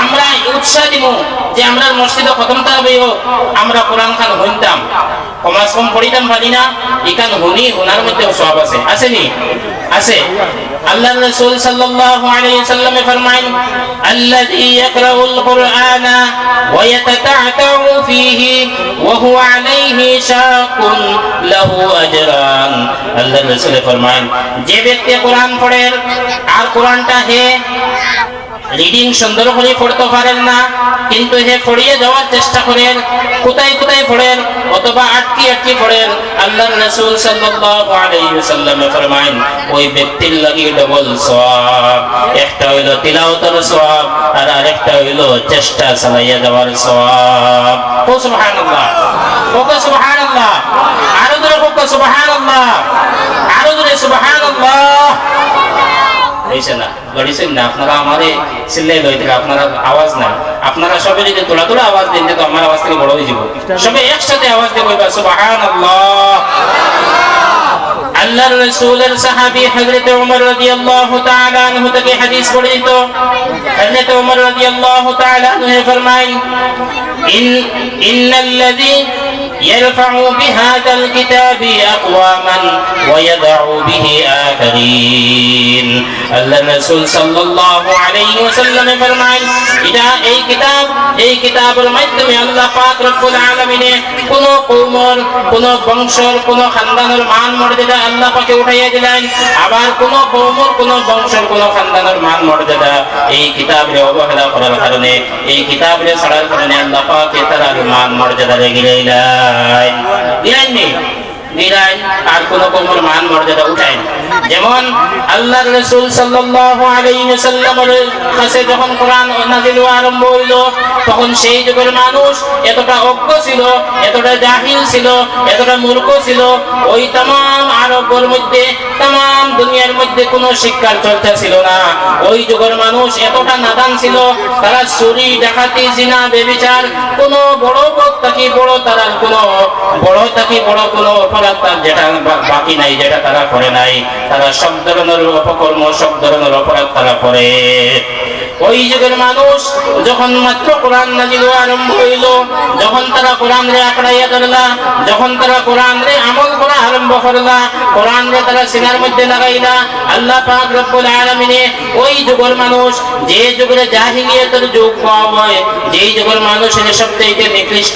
আমরা উৎসাহ দিব যে আমরা মসজিদে খতম তারাবি হোক, আমরা কোরআন খান হইতাম, কমাস কম পড়িতাম পারি না, এখান হুনি হুনার মধ্যে সব আছে, আসেনি আছে। আল্লাহর রাসূল সাল্লাল্লাহু আলাইহি ওয়াসাল্লাম ফরমায়েন আল্লাযী ইয়াকরাউল কুরআনা ওয়া ইয়াতাতা'তাউ ফীহি ওয়া হুয়া আলাইহি শাকুন লাহু আজরান। আল্লাহর রাসূল ফরমায়েন যে ব্যক্তি কোরআন পড়ে আর কোরআনটা হে রিডিং সুন্দর করে পড়তে পারেন না, কিন্তু হে পড়িয়ে যাওয়ার চেষ্টা করেন, কোথায় কোথায় পড়েন অথবা আটকি আটকি পড়েন, আল্লাহর রাসূল সাল্লাল্লাহু আলাইহি ওয়াসাল্লাম ফরমায়েন ওই ব্যক্তির লাগি ডবল সওয়াব, একটা হইলো তিলাওয়াতের সওয়াব আর আরেকটা হইলো চেষ্টা চালাইয়া যাওয়ার সওয়াব। ও সুবহানাল্লাহ, ও সুবহানাল্লাহ, আরো জোরে ও সুবহানাল্লাহ, আরো জোরে সুবহানাল্লাহ। হইছে না গড়িছেন না আপনারা আমারে চিল্লাই লইতে, আপনারা আওয়াজ না, আপনারা সবাই যদি তোলা তোলা আওয়াজ দিন তো আমার আওয়াজ থেকে বড় হয়ে যাব, সবাই একসাথে আওয়াজ দিয়ে বলবা সুবহানাল্লাহ। আল্লাহর রাসূলের সাহাবী হযরত ওমর রাদিয়াল্লাহু তাআলা আনহু থেকে হাদিস বর্ণিত, হযরত ওমর রাদিয়াল্লাহু তাআলা আনহু ফরমায়েন ইন্নাল্লাযী يرفع بهذا الكتاب أقواما ويضع به آخرين। আল্লাহ রাসূল সাল্লাল্লাহু আলাইহি ওয়াসাল্লাম ফরমায় এটা এই কিতাবের মাধ্যমে আল্লাহ পাক রব্বুল আলামিন কোন কওমের, কোন বংশের, কোন খানদানের মান মর্যাদা আল্লাহ পাকে উঠাইয়া দিলেন, আবার কোন কওমের, কোন বংশের, কোন খানদানের মান মর্যাদা এই কিতাবে অবহেলা করার কারণে, এই কিতাবে ছাড়ার কারণে আল্লাহ পাক তার মান মর্যাদা রেখে দিলেন, আর কোন কওমের মান মর্যাদা উঠায়। যেমন আল্লাহর রাসূল সাল্লাল্লাহু আলাইহি ওয়াসাল্লামের কাছে যখন কোরআন নাযিল হওয়া আরম্ভ হইল, তখন সেই যুগের মানুষ এতটা অজ্ঞ ছিল, এতটা জাহিল ছিল, এতটা মূর্খ ছিল, ওই তাম আরবের মধ্যে, তাম দুনিয়ার মধ্যে কোনো শিক্ষার চর্চা ছিল না। ওই যুগের মানুষ এতটা নাদান ছিল, তারা চুরি, ডাকাতি, জিনা, ব্যভিচার, কোনো বড় পথ থাকি বড়, তারা কোনো বড় থাকি বড় কোনো অপরাধ যেটা বাকি নাই, যেটা তারা করে নাই, তারা সব ধরনের অপকর্ম, সব ধরনের অপরাধ তারা করে। ওই যুগের মানুষ যখন মাত্র কোরআন নাযিল আরম্ভ হইল, যখন তারা কোরআন রে আকড়াইয়া ধরলা, যখন তারা কোরআন রে আমল করা আরম্ভ করলা, কোরআন রে তারা সিনার মধ্যে লাগাইলা, আল্লাহ পাক রব্বুল আলামিন ওই যুগের মানুষ, যে যুগের জাহিলিয়াতের যুগ পাওয়া হয়, যেই যুগের মানুষের সবথেকে নিকৃষ্ট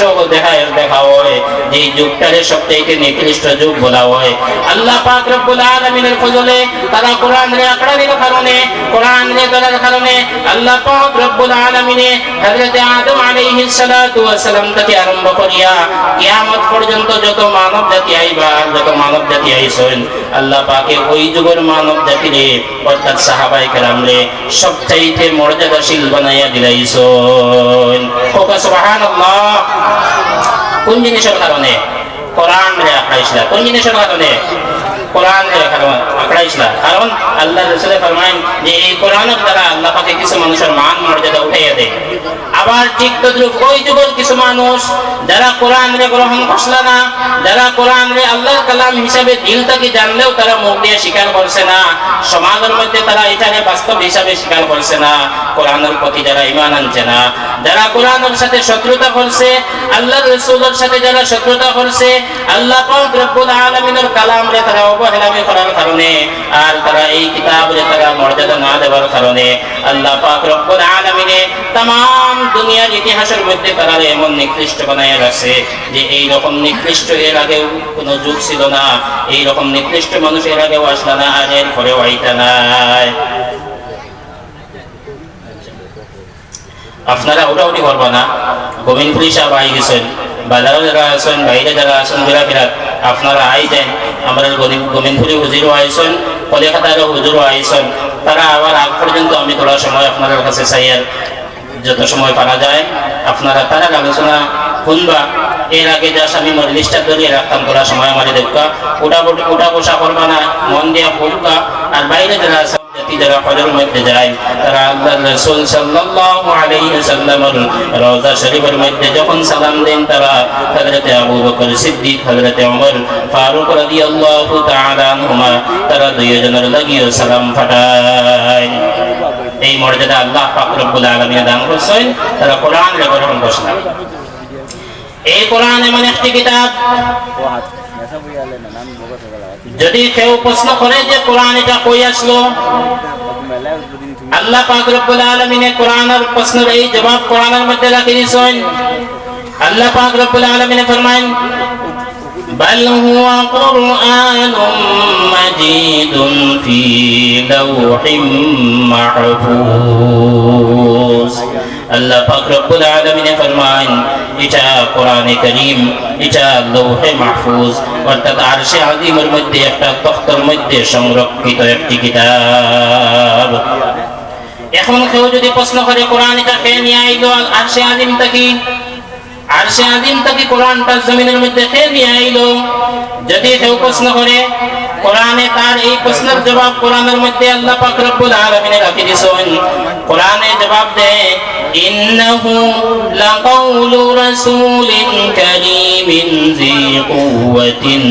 দেখা হয়, যেই যুগটারে সবথেকে নিকৃষ্ট যুগ বলা হয়, আল্লাহ পাক রব্বুল আলামিনের ফজলে তারা কোরআন রে আকড়ানোর কারণে, কোরআন রে ধরার কারণে আল্লাহ পাক রব্বুল আলামিন হযরত আদম আলাইহিস সালাতু ওয়াস সালাম থেকে আরম্ভ করিয়া কিয়ামত পর্যন্ত যত মানব জাতি আইবা, যত মানব জাতি আইছেন, আল্লাহ পাকে ওই যুগের মানব জাতিরে অর্থাৎ সাহাবায়ে কেরাম রে সবচাইতে মর্যাদাশীল বানাইয়া দিলাইছেন। সুবহানাল্লাহ। কোন জিনিসের কারণে? কোরআন রে আকাইছলা। কোন জিনিসের কারণে? কোরআন রে আকাইছলা। কারণ আল্লাহ রাসূল ফরমায়েন যে এই কোরআনের দ্বারা আল্লাহ পাকে কিছু মানুষের মান মর্যাদা উঠাইয়া দেয়, আবার ঠিক তদ্রুপ ওই যুগের কিছু মানুষ যারা কোরআনরে গ্রহণ করছিল না, যারা কোরআনরে আল্লাহর কালাম হিসাবে দিল থেকে জানলেও তারা মুখ দিয়ে স্বীকার করছে না, সমাজের মধ্যে তারা এটাকে বাস্তব হিসাবে স্বীকার করছে না, কোরআনের প্রতি যারা ঈমান আনছে না, যারা কোরআনের সাথে শত্রুতা করছে, আল্লাহর রাসূলের সাথে যারা শত্রুতা করছে, আল্লাহ পাক রব্বুল আলামিনের কালামরে তারা অবহেলামি করার কারণে আর তারা এই কিতাবরে তারা মর্যাদা না দেওয়ার কারণে আল্লাহ পাক রব্বুল আলামিনে तमाम দুনিয়ার ইতিহাসের মধ্যে তারা এমন নিকৃষ্ট বানায় রাখছে যে এই রকম নিকৃষ্ট এর আগে কোনো যুগ ছিল না, এই রকম নিকৃষ্ট মানুষ এর আগেও আসলো না, আর এর পরেও আইতা নাই। আপনারা ওটাউটি করবো না, গোবিন্দপুরি সাহেব আই গেছেন, বাজারও যারা আছেন, বাইরে যারা আছেন ঘোরাফেরা, আপনারা আই দেন। আমরা গোবিন্দপুরি হুজুরও আইসেন, কলিকাতারও হুজুরও আইসেন, তারা আবার আগ পর্যন্ত আমি থোড়া সময় আপনাদের কাছে চাই, আর যত সময় পারা যায় আপনারা তারা আলোচনা শুনবা। এর আগে যা আমি মজলিসটা ধরিয়ে রাখতাম থোড়া সময় আমার দেখবা, ওটা বসা করবা না, মন দিয়া পড়বা। আর বাইরে যারা আছে যারা হজের মধ্যে যায় তারা আল্লাহর রাসূল সাল্লাল্লাহু আলাইহি ওয়াসাল্লামের রওজা শরীফের মধ্যে যখন সালাম দেন তারা হযরত আবু বকর সিদ্দিক, হযরত ওমর ফারুক রাদিয়াল্লাহু তাআলা আনহুমা তারা দুইজনের লাগিও সালাম ফাটায়। এই মর্যাদা আল্লাহ পাক রব্বুল আলামিন দান করেছেন, তারা কোরআন গ্রহণ করছেন। এই কোরআন এমন একটি কিতাব, যদি কেউ প্রশ্ন করে যে কোরআন এটা কই আসলো, আল্লাহ পাক রব্বুল আলামিন কোরআনের প্রশ্নের এই জবাব কোরআনের মধ্যে রাখি দিয়েছেন। আল্লাহ পাক রব্বুল আলামিন ফরমান বাল হুয়া কুরআনুম মাজিদুন ফি লাওহিম মাহফুজ। আল্লাহ পাক রব্বুল আলামিন ফরমান এটা কোরআনে কারীম, এটা লৌহে মাহফুজ অর্থাৎ আরশে আযীমের মধ্যে একটা তখতের মধ্যে সংরক্ষিত একটি কিতাব। এখন কেউ যদি প্রশ্ন করে কোরআন এটা কে নিয়ে আইলো আরশে আযীম থেকে, আরশে আযীম থেকে কোরআনটা জমিনের মধ্যে কে নিয়ে আইলো, যদি কেউ প্রশ্ন করে কোরআনে তার এই প্রশ্নের জবাব কোরআনের মধ্যে আল্লাহ পাক রব্বুল আলামিন রাখি দিয়েছেন। কোরআনে জবাব দেয় ইন্নাহু লাকাউলু রাসূলিন কারীমিন যী কুওয়াতিন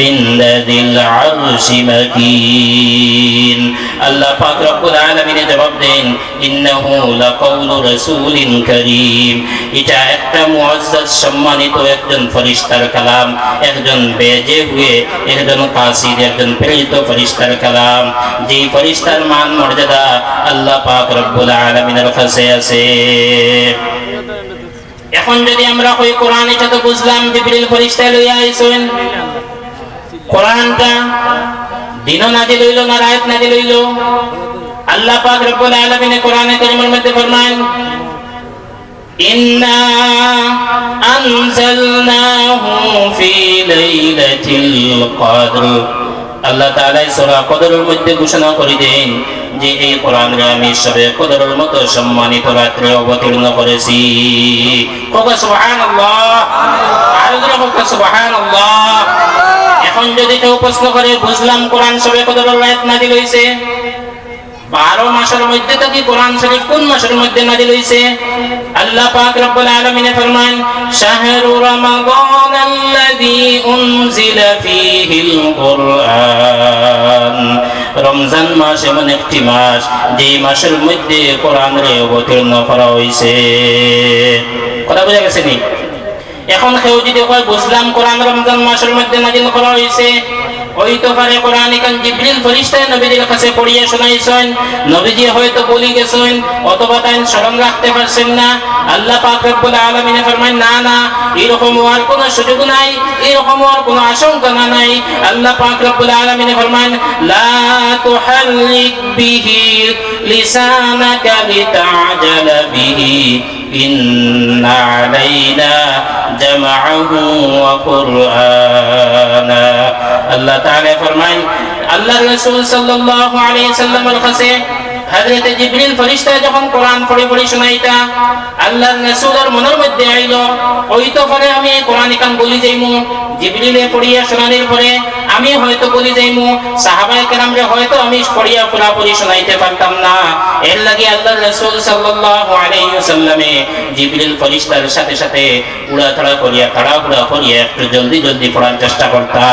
ইনদা যিল আরশি মাকিন। আল্লাহ পাক রব্বুল আলামিন জবাব দেন ইন্নাহু লাকাউলু রাসূলিন কারীম, এটা একটা মুআজ্জাজ সম্মানিত একজন ফেরেশতার কালাম, একজন বেজে হুয়ে একজন কাসির একজন প্রেরিত ফেরেশতার কালাম, যে ফেরেশতার মান মর্যাদা আল্লাহ পাক রব্বুল আলামিনের কাছে আছে। এখন যদি আমরা কই কোরআন এটা তো বুঝলাম জিবরিল ফেরেশতা লইয়া আইছেন, কোরআনটা দিন নাজিল হইল না রাত নাজিল হইল? আল্লাহ পাক রব্বুল আলামিন কোরআনে কারীমের মধ্যে ফরমান ইন্না আনজালনাহু ফি লাইলাতিল কদর। আল্লাহ তাআলা সূরা কদরের মধ্যে ঘোষণা করে দেন যে এই কোরআনকে আমি সবে কদরের মতো সম্মানিত রাত্রে অবতীর্ণ করেছি। কোকা সুবহানাল্লাহ, আর জোরে কোকা সুবহানাল্লাহ। এখন যদি কেউ প্রশ্ন করে বুঝলাম কোরআন সবে কদরের রাত নাজিল হইছে, 12 মাসের মধ্যে থেকে কোরআন শরীফ কোন মাসের মধ্যে নাজিল হইছে? আল্লাহ পাক রব্বুল আলামিন ফরমান শাহরু রমাদান আল্লাযী উনজিলা ফীহিল কুরআন। রমজান মাস এমন একটি মাস যে মাসের মধ্যে কোরআনের অবতীর্ণ করা হইছে। কথা বুঝা গেছে নি? এখন কেউ যদি কয় বুঝলাম কোরআন রমজান মাসের মধ্যে নাজিল করা হইছে, ওই তো পারে কোরআন কান জিবরিল ফেরেশতা নবীর কাছে পড়িয়ে শোনাইছেন, নবীজি হয়তো বলি গেছেন অথবা তাই স্মরণ রাখতে পারছেন না। আল্লাহ পাক রব্বুল আলামিন ফরমান না না, এরকম হওয়ার কোনো সুযোগ নাই, এরকম হওয়ার কোনো আশঙ্কা নাই। আল্লাহ পাক রব্বুল আলামিন ফরমান লা তুহাল্লিক বিহি লিসানাকা লিতা'জালা বিহি ইন্না আলাইনা জামাআহু ওয়া কুরআনা। আল্লাহ তাআলা ফরমান আল্লাহর রাসূল সাল্লাল্লাহু আলাইহি সাল্লামের কাছে হযরত জিবরিল ফেরেশতা যখন কোরআন পড়ে পড়ে শোনাইতা আল্লাহর রাসূলের মনের মধ্যে আইলো ওই তো পরে আমি কোরআন কান বলি যাইমু। জিবরিলে পড়িয়া শোনানোর পরে আমি হয়তো বলি যাইমু, সাহাবায়ে কেরামরে হয়তো আমি পড়িয়া পুরাপুরি শোনাইতে পারতাম না। এর লাগি আল্লাহর রাসূল সাল্লাল্লাহু আলাইহি ওয়াসাল্লামে জিবরিল ফেরেশতার সাথে সাথে উড়াধরা করিয়া তাড়াহুড়া করিয়া একটু জলদি জলদি পড়ার চেষ্টা করতা।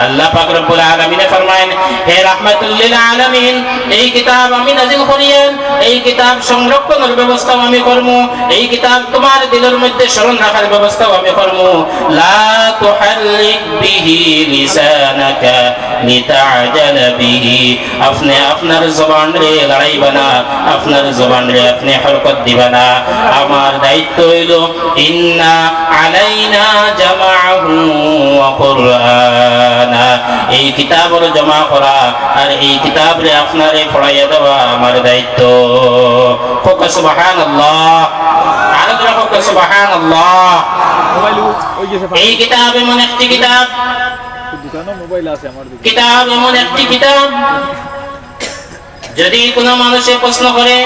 আল্লাহ পাক রব্বুল আলামিন ফরমায়েন, হে রাহমাতুল লিল আলামিন, এই কিতাব আমি নাযিল করিয়ান, এই কিতাব সংরক্ষণের ব্যবস্থাও আমি করব, এই কিতাব তোমার দিলের মধ্যে স্মরণ রাখার ব্যবস্থাও আমি করব। লা তুহাররিক বিহি লিসানাকা লিতাআজালা বিহি, আপনি আপনার জবান রে লড়াইবা না, আপনার জবান রে আপনি হরকত দিবা না। আমার দায়িত্ব হইল ইন্না আলাইনা জামাআহু ওয়া কুরআনা, এই কিতাবের জমা করা আর এই কিতাব রে আপনারে পড়াইয়া দেওয়া আমার দায়িত্ব। হোক সুবহানাল্লাহ, আরো জোরে হোক সুবহানাল্লাহ। এই কিতাব এমন একটি কিতাব, কিতাব এমন একটি কিতাব, যদি কোনো মানুষে প্রশ্ন করে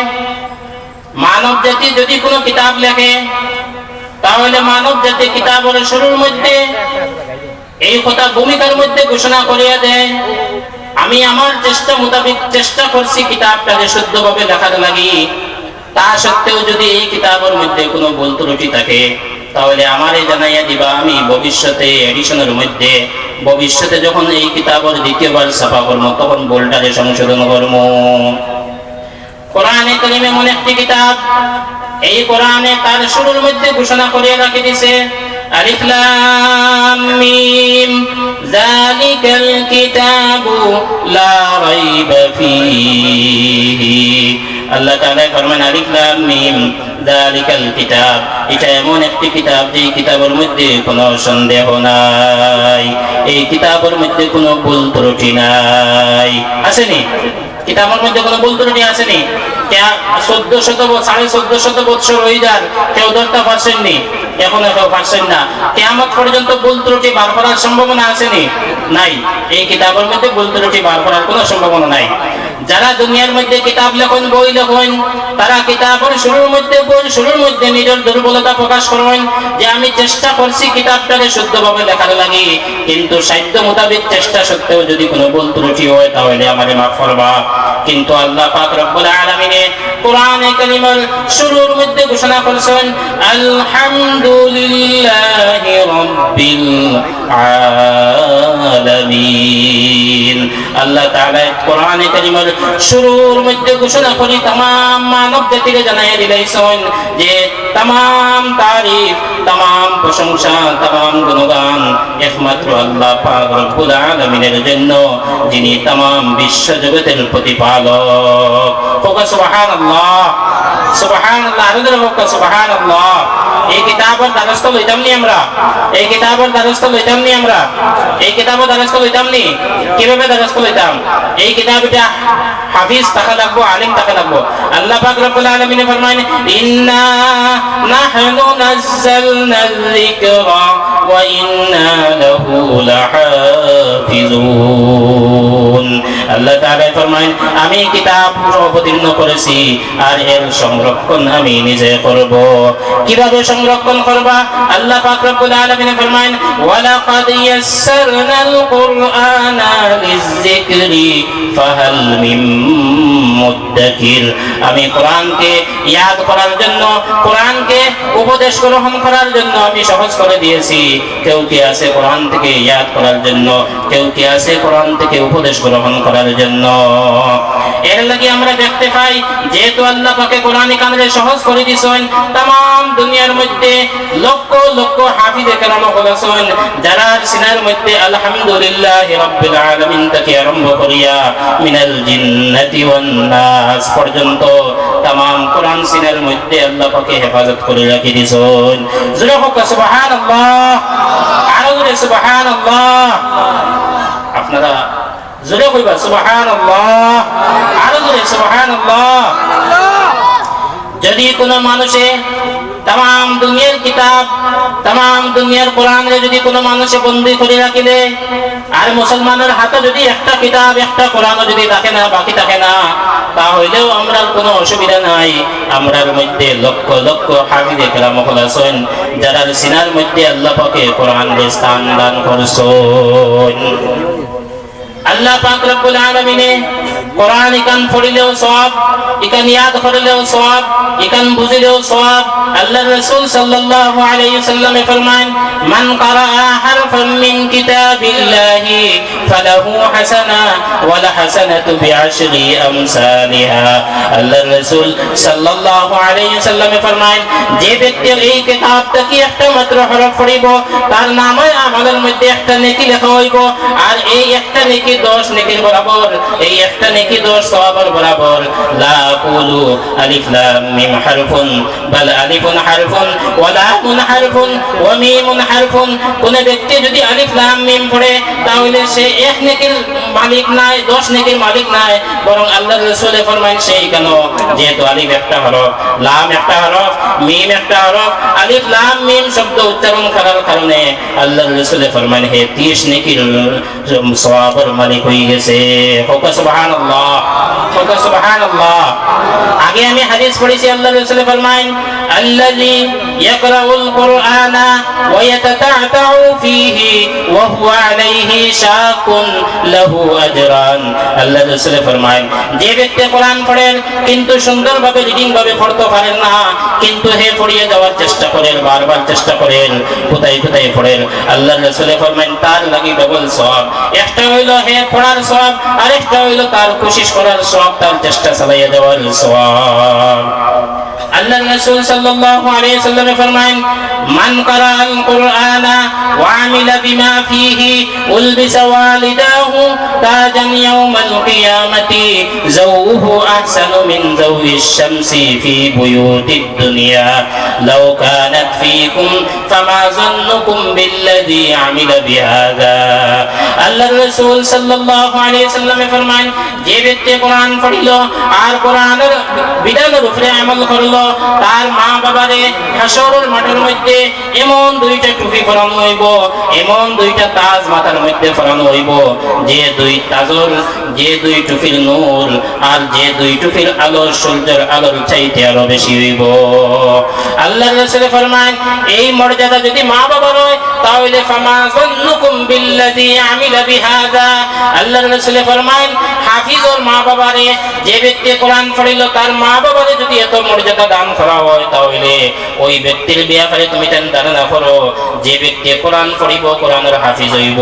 মানব জাতি যদি কোনো কিতাব লেখে, তাহলে মানব জাতি কিতাবের শুরুর মধ্যে এই কথা ভূমিকার মধ্যে ঘোষণা করিয়া দেয়, আমি আমার চেষ্টা মোতাবেক চেষ্টা করছি কিতাবটাকে শুদ্ধভাবে লেখার লাগি। তা সত্ত্বেও যদি এই কিতাবের মধ্যে কোনো ভুল ত্রুটি থাকে, তাহলে আমারে জানাইয়া দিবা, আমি ভবিষ্যতে এডিশনের মধ্যে ভবিষ্যতে যখন এই কিতাবের দ্বিতীয়বার ছাপা করবো তখন ভুলটাকে সংশোধন করবো। কোরআনে কারীম এমন একটি কিতাব, এই কোরআনে তার শুরুর মধ্যে ঘোষণা করে রাখি দিয়েছে, আলিফ লাম মিম যালিকাল কিতাবু লা রাইবা ফীহি। আল্লাহ তাআলা ফরমান, আলিফ লাম মিম যালিকাল কিতাব, এটা এমন একটি কিতাব যে কিতাবের মধ্যে কোনো সন্দেহ নাই, এই কিতাবের মধ্যে কোনো ভুল ত্রুটি নাই। আসেনি কিতাবের মধ্যে কোনো ভুল ত্রুটি আসেনি? 1400 বছর হয়ে যান, কেউ ধরতে পারছেন নি, এখনো কেউ পারছেন না। কিয়ামত পর্যন্ত ভুল ত্রুটি বার করার সম্ভাবনা আসেনি? নাই। এই কিতাবের মধ্যে ভুল ত্রুটি বার করার কোনো সম্ভাবনা নাই। যারা দুনিয়ার মধ্যে কিতাব লেখন, বই লেখন, তারা কিতাবের শুরুর মধ্যে নিজের দুর্বলতা প্রকাশ করেন যে আমি চেষ্টা করছি কিতাবটাকে শুদ্ধভাবে লেখার লাগি, কিন্তু সাহিত্য মোতাবেক চেষ্টা সত্ত্বেও যদি কোনো ভুল ত্রুটি হয় তাহলে আমারে মাফ করবা। কিন্তু আল্লাহ পাক রব্বুল আলামিন কোরআনে কারীমের শুরুর মধ্যে ঘোষণা করেছেন, আলহামদুলিল্লাহি রাব্বিল আলামিন। আল্লাহ তাআলা কোরআনে কারীমের শুরুর মধ্যে ঘোষণা করে तमाम মানব জাতিকে জানাইয়া দিলেন যে तमाम তারিফ, तमाम প্রশংসা, तमाम গুণগান একমাত্র আল্লাহ পাক রব্বুল আলামিনের জন্য, যিনি तमाम বিশ্ব জগতের প্রতিপালক। সুবহানাল্লাহ, সুবহানাল্লাহ, আরো হোক সুবহানাল্লাহ। এই কিতাবের দ্বারস্থ লইতাম নি আমরা, এই কিতাবের দ্বারস্থ লইতাম নি আমরা, এই কিতাবের দ্বারস্থ লইতাম নি। কিভাবে দ্বারস্থ লইতাম? এই কিতাবটা হাফিজ থাকা লাগবো, আলিম থাকা লাগবো। আল্লাহ পাক রব্বুল আলামিন ফরমান, ইন্না নাহনু নাযালনা যিকরা ওয়া ইন্না লাহু লাহাফিজুন। আল্লাহ তাআলা ফরমান, আমি কিতাব অবতীর্ণ করেছি আর এর সংরক্ষণ আমি নিজে করব। কিভাবে সংরক্ষণ করবা? আল্লাহ পাক রব্বুল আলামিন ফরমান, ওয়ালাকাদ ইয়াসসারনাল কুরআনা লিযযিকরি ফাহাল মিন মুদ্দাকির। আমি কোরআনকে ইয়াদ করার জন্য, কোরআনকে উপদেশ গ্রহণ করার জন্য আমি সহজ করে দিয়েছি। কেউ কি আছে কোরআন থেকে ইয়াদ করার জন্য? কেউ কি আছে কোরআন থেকে উপদেশ গ্রহণ করার জন্য? এর লাগি আমরা দেখতে পাই, যেহেতু আল্লাহ পাকে কোরআন কামরে সহজ করে দিয়েছেন, तमाम দুনিয়ার মধ্যে লক্ষ লক্ষ হাফিজে কেরাম আছেন, যারা সিনার মধ্যে আলহামদুলিল্লাহি রাব্বিল আলামিন থেকে আরম্ভ করিয়া মিনাল জিন্নাতি ওয়ান নাস পর্যন্ত तमाम কোরআন সিনার মধ্যে আল্লাহ পাকে হেফাজত করে রাখি দিয়েছেন। জোরে হোক সুবহানাল্লাহ, আরো জোরে সুবহানাল্লাহ। আপনারা জোরে কইবা সুবহানাল্লাহ, আরো জোরে সুবহানাল্লাহ। যদি কোনো মানুষে तमाम দুনিয়ার কিতাব, तमाम দুনিয়ার কোরআনে যদি কোনো মানুষে বন্দী করে রাখিলে, আর মুসলমানের হাতে যদি একটা কিতাব, একটা কোরআনও যদি থাকে না, বাকি থাকে না, তাহলেও আমরার কোনো অসুবিধা নাই। আমরার মধ্যে লক্ষ লক্ষ হাফিজে কেরাম আছেন, যারা সিনার মধ্যে আল্লাহ পাকে কোরআনের স্থান দান করছেন। আল্লাহ পাক রব্বুল আলামিনে কোরআন ইকান পড়িলেও সওয়াব, ইকান ইয়াদ করলেও সওয়াব, ইকান বুঝিলেও সওয়াব। আল্লাহর রাসূল সাল্লাল্লাহু আলাইহি ওয়াসাল্লাম ফরমান, মান ক্বারাআ হারফান মিন কিতাবিল্লাহি ফালাহু হাসানা ওয়া লা হাসানাতু বিআশরি আমসালিহা। আল্লাহর রাসূল সাল্লাল্লাহু আলাইহি ওয়াসাল্লাম ফরমান, যে ব্যক্তি এই কিতাব থেকে একটা মাত্র হরফ পড়িব তার নামে আমলের মধ্যে একটা নেকি লেখা হইব, আর এই একটা নেকি 10 নেকির বরাবর, এই একটা নেকি 10 সওয়াবের বরাবর। লা আকুলু আলিফ লাম মিম হারফুন বাল আলিফুন হারফুন ওয়া লামুন হারফুন ওয়া মিমুন হারফুন। কোন ব্যক্তি যদি আলিফ লাম মিম পড়ে তাহলে সে এক নেকির মালিক নাই, 10 নেকির মালিক নাই, বরং আল্লাহর রাসূল ফরমান সেই কেন, যেহেতু আলিফ একটা হরফ, লাম একটা হরফ, মিম একটা হরফ, আলিফ লাম মিম শব্দ উচ্চারণ করার কারণে আল্লাহর রাসূল ফরমান হে 30 নেকির সওয়াবের মালিক হয়ে গেছে। সুবহানাল্লাহ, সুবহানাল্লাহ। আগে আমি হাদিস পড়েছি, আল্লাহর রাসূল ফরমান, আল্লাযী ইয়াকরাউল কুরআনা ওয়া ইয়াতাতা'তাউ ফীহি ওয়া হুয়া আলাইহি শাকুন লাহু আজরান। আল্লাহর রাসূল ফরমান, যে ব্যক্তি কোরআন পড়েন কিন্তু সুন্দরভাবে রিডিং ভাবে পড়তে পারেন না, কিন্তু হে পড়িয়ে যাওয়ার চেষ্টা করেন, বারবার চেষ্টা করেন, কোথায় কোথায় পড়েন, আল্লাহর রাসূল ফরমান তার লাগি ডবল সওয়াব। একটা হইল হে পড়ার সওয়াব, আর একটা হইল তার কোশিশ করার সওয়াব, তার চেষ্টা চালিয়ে যাওয়ার সওয়াব। আল্লাহর রাসূল সাল্লাল্লাহু আলাইহি ওয়াসাল্লাম ফরমান, মান ক্বারাআল কুরআনা ওয়া আমিলা বিমা ফীহি উলবিসা ওয়ালিদাহু তাজান ইয়াউমাল কিয়ামাতি যাওহু আহসানু মিন যাওয়িশ শামসি ফী বুয়ুতিদ দুনিয়া লাউ কানাত ফীকুম ফামা যান্নুকুম বিল্লাযী আমিলা বিহাযা। আল্লাহর রাসূল সাল্লাল্লাহু আলাইহি ওয়াসাল্লাম ফরমান, যে ব্যক্তি কোরআন পড়িল আর কোরআনের বিধানের উপরে আমল করল, তার মা বাবারে হাসরের মাঠের মধ্যে এমন দুইটা টুপি পরানো হইব, এমন দুইটা তাজ মাথার মধ্যে পরানো হইব, যে দুই তাজর, যে দুই টুপির নূর আর যে দুই টুপির আলো সূর্যের আলোর চাইতে আরো বেশি হইব। আল্লাহর রাসূল ফরমান, এই মর্যাদা যদি মা বাবার হয় তাহলে ফামা যান্নুকুম বিল্লাযী আমিলা বিহাযা। আল্লাহর রাসূল ফরমান, হাফিজর মা বাবারে, যে ব্যক্তি কোরআন পড়িল তার মা বাবারে যদি এত মর্যাদা দান করা হয় তাহলে ওই ব্যক্তির ব্যাপারে তুমি ধারণা করো, যে ব্যক্তি কোরআন পড়িব কোরআনের হাফিজ হইব।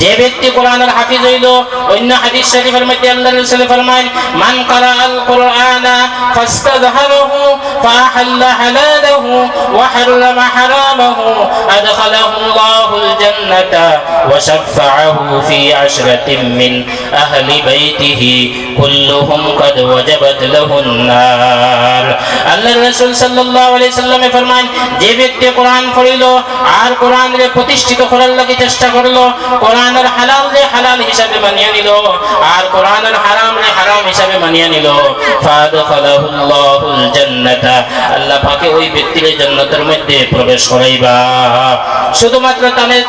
যে ব্যক্তি কোরআনের হাফিজ হইল, অন্য হাদিস শরীফের মধ্যে আল্লাহর রাসূল ফরমান, মান ক্বারাআল কুরআনা ফাস্তাযহারাহু ফাহাল্লা হালালাহু ওয়া হারামা হারামাহু আদখালাহু আল্লাহুল জান্নাতা ওয়া শাফাআহু ফি আশরাতিন মিন আহলি বাইতিহি কুল্লুহুম কাদ ওয়াজাবাত লাহুন নার। আল্লাহর রাসূল সাল্লাল্লাহু আলাইহি সাল্লাম ফরমান, যে ব্যক্তি কোরআন পড়িল আর কোরআনকে প্রতিষ্ঠিত করার লাগি চেষ্টা করলো, কোরআনের হালালকে হালাল হিসাবে মানিয়ে নিল আর কোরআনের হারামকে হারাম হিসাবে মানিয়ে নিল, ফাদখালাহুল্লাহুল জান্নাতা, আল্লাহ পাকে ওই ব্যক্তির জান্নাতের মধ্যে প্রবেশ করাইবা। শুধুমাত্র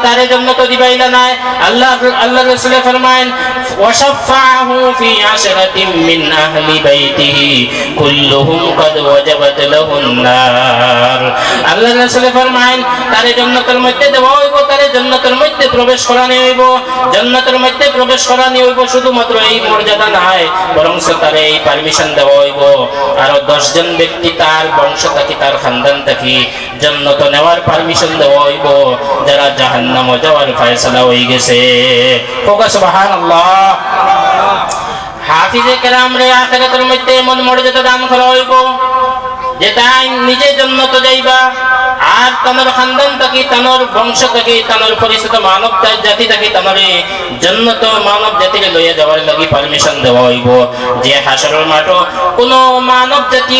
তারে জান্নাত দিবাইলা না, আল্লাহর রাসূল ফরমান, ওয়া শাফাআহু ফি আশরাতিন মিন আহলি বাইতিহি কুল্লুহুম কাদ ওয়াজাবাত লাহুন নার। আল্লাহর রাসূল ফরমান, তারে জান্নাতের মধ্যে দেওয়া হইব, তারে জান্নাতের মধ্যে প্রবেশ করানো হইব। জান্নাতের মধ্যে প্রবেশ করানো হইব শুধুমাত্র এই মর্যাদা নাই, বরং তারে এই পারমিশন দেওয়া হইব আরো 10 জন ব্যক্তি তার বংশ থেকে, তার খানদান থেকে জান্নাত নেওয়ার পারমিশন দেওয়া হইব, যারা জাহান্নামে যাওয়ার ফয়সালা হয়ে গেছে। সুবহানাল্লাহ। হাফিজে কেরাম রে আখিরাতের মধ্যে এমন মর্যাদা দান করা হইব যে তাই নিজে জান্নাত যাইবা আর তানোর খানদান থাকি, তানোর বংশ থাকি, তানোর পরিচিত মানব জাতি থাকি, তানোরে জান্নাত মানব জাতিকে লইয়া যাওয়ার লাগি পারমিশন দেওয়া হইব। যে হাসরের মাঠে কোনো মানব জাতি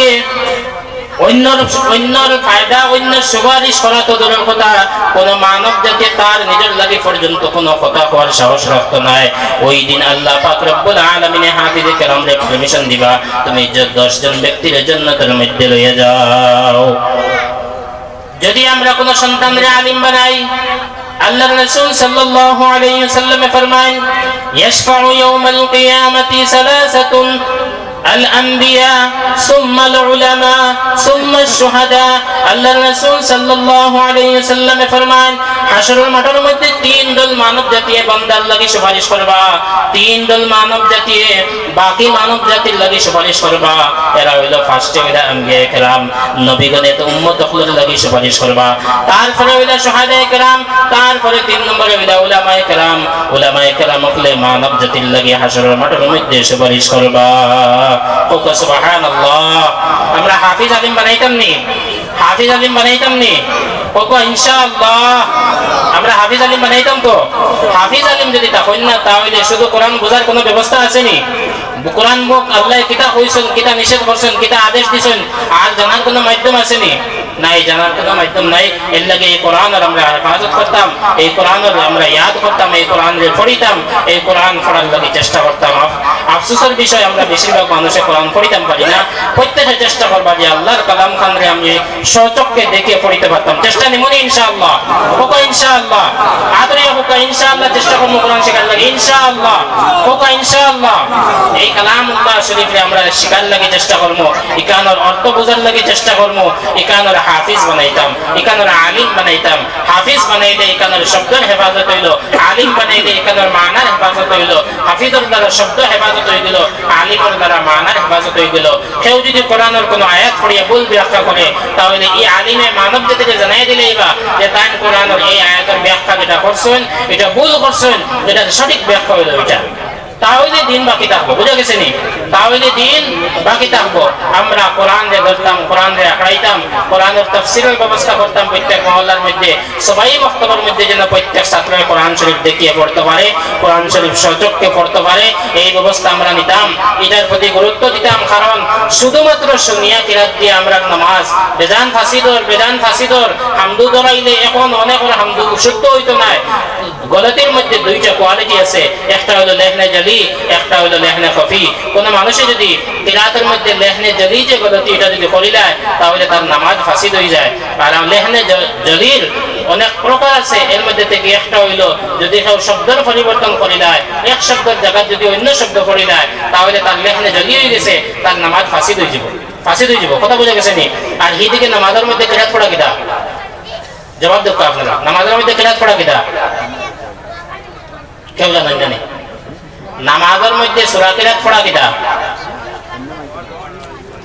অন্যর ফায়দা, অন্য সুপারিশ করা তো দূরের কথা, কোন মানব জাতি তার নিজের লাগি পর্যন্ত কোনো কথা হওয়ার সাহস রাখত নাই। ওই দিন আল্লাহ পাক রব্বুল আলামিন হাফিজে কেরামরে পারমিশন দিবা, তুমি 10 জন ব্যক্তির জান্নাতের মধ্যে লইয়া যাও। যদি আমরা কোন সন্তানরে আলিম বানাই, আল্লাহর রাসূল সাল্লাল্লাহু আলাইহি ওয়াসাল্লাম ফরমান, ইয়াশফাউ ইয়াউমাল কিয়ামাতি সালাসাতুন الأنبياء ثم العلماء ثم الشهداء আল্লাহর রাসূল সাল্লাল্লাহু আলাইহি ওয়াসাল্লাম ফরমান হাশরের মাঠের মধ্যে তিন দল মানব জাতি বান্দার লাগি সুপারিশ করবা, তিন দল মানব জাতি বাকি মানব জাতির লাগি সুপারিশ করবা। এরা হইল ফার্স্টে হইল আম্বিয়া কেরাম, নবীগণের উম্মত হকলের লাগি সুপারিশ করবা। তারপরে হইল শুহাদায়ে কেরাম, তারপরে তিন নম্বরে হইল উলামায়ে কেরাম, উলামায়ে কেরাম হকলে মানব জাতির লাগি হাশরের মাঠের মধ্যে সুপারিশ করবা। ওকে সুবহানাল্লাহ। আমরা হাফিজ আলিম বানাইতাম নি? হাফিজ আলিম বানাইতাম নি? ওকে ইনশাআল্লাহ আমরা হাফিজ আলিম বানাইতাম। তো হাফিজ আলিম যদি তখন না, তাহলে শুধু কোরআন বোঝার কোনো ব্যবস্থা আছে নি? কোরআন মুখ আল্লাহ কিতা কইছেন, কিতা নিষেধ করছেন, কিতা আদেশ দিছেন, আর জানার কোনো মাধ্যম আছে নি? নাই, জানার কোনো মাধ্যম নাই। এর লাগে এই কোরআনের আমরা হেফাজত করতাম, এই কোরআনের আমরা ইয়াদ করতাম, এই কোরআন পড়িতাম, এই কোরআন পড়ার লাগে চেষ্টা করতাম। আফসোসের বিষয় আমরা বেশিরভাগ মানুষে কোরআন পড়িতাম পারি না। প্রত্যেকে চেষ্টা করবা যে আল্লাহর কালাম খানরে আমি স্বচক্ষে দেখে পড়িতে পারতাম। চেষ্টা নিমনি ইনশাআল্লাহ। হোকা ইনশাআল্লাহ, আদরে হোকা ইনশাআল্লাহ। চেষ্টা করবো কোরআন শেখার লাগে ইনশাআল্লাহ। হোকা ইনশাআল্লাহ। এই কালামুল্লাহ শরীফে আমরা শিখার লাগে চেষ্টা করবো, ইকানোর অর্থ বোঝার লাগে চেষ্টা করবো। ইকানোর হাফিজ বানাইতাম, ইকানোর আলিম বানাইতাম। হাফিজ বানাইলে ইকানোর শব্দের হেফাজত হইল, আলিম বানাইলে ইকানোর মানার হেফাজত হইল। হাফিজের দ্বারা শব্দ হেফাজত হয়ে গেল, আলিমের দ্বারা মানার হেফাজত হয়ে গেল। কেউ যদি কোরআনের কোনো আয়াত পড়িয়ে ভুল ব্যাখ্যা করে, তাহলে এই আলিমে মানব জাতিকে জানাই দিলেই বা যে তাই কোরআনের এই আয়াতের ব্যাখ্যা যেটা করছেন এটা ভুল করছেন, এটা সঠিক ব্যাখ্যা হইল এটা, তাহলে দিন বাকি থাকবো। বুঝা গেছে নি? তাহলে দিন বাকি থাকবো। আমরা কোরআন রে ধরতাম, কোরআন রে আঁকড়াইতাম, কোরআনের তাফসীরের ব্যবস্থা করতাম প্রত্যেক মহল্লার মধ্যে। সবাই মক্তবের মধ্যে যেন প্রত্যেক ছাত্রের কোরআন শরীফ দেখিয়ে পড়তে পারে, কোরআন শরীফ সচক্ষে পড়তে পারে, এই ব্যবস্থা আমরা নিতাম। এটার প্রতি গুরুত্ব দিতাম, কারণ শুধুমাত্র সুনিয়া কিরাত দিয়ে আমরা নামাজ বেজান ফাসিদর হামদু ধরাইলে এখন অনেক হামদু শুদ্ধ হইতো না। গলতির মধ্যে দুইটা কোয়ালিটি আছে, একটা হলো লেহনে জলি, একটা হলো লেহনে খফি। কোন মানুষে যদি কিরাতের মধ্যে লেহনে জলি যে গলতি এটা যদি করিলায়, তাহলে তার নামাজ ফাসিদ হয়ে যায়। কারণ লেহনে জলির অনেক প্রকার আছে, এর মধ্যে থেকে একটা হইল যদি কেউ শব্দের পরিবর্তন করিলায়, এক শব্দের জায়গায় যদি অন্য শব্দ করিলায়, তাহলে তার লেহনে জলি হয়ে গেছে, তার নামাজ ফাসিদ হয়ে যাব। কথা বোঝা গেছে নি? আর হিদিকে নামাজের মধ্যে কিরাত পড়া কিটা? জবাব দেব আপনারা, নামাজের মধ্যে কিরাত পড়া কিটা? কেউ জানেন জানি? নামাজের মধ্যে সূরা কিরাত পড়া কিটা?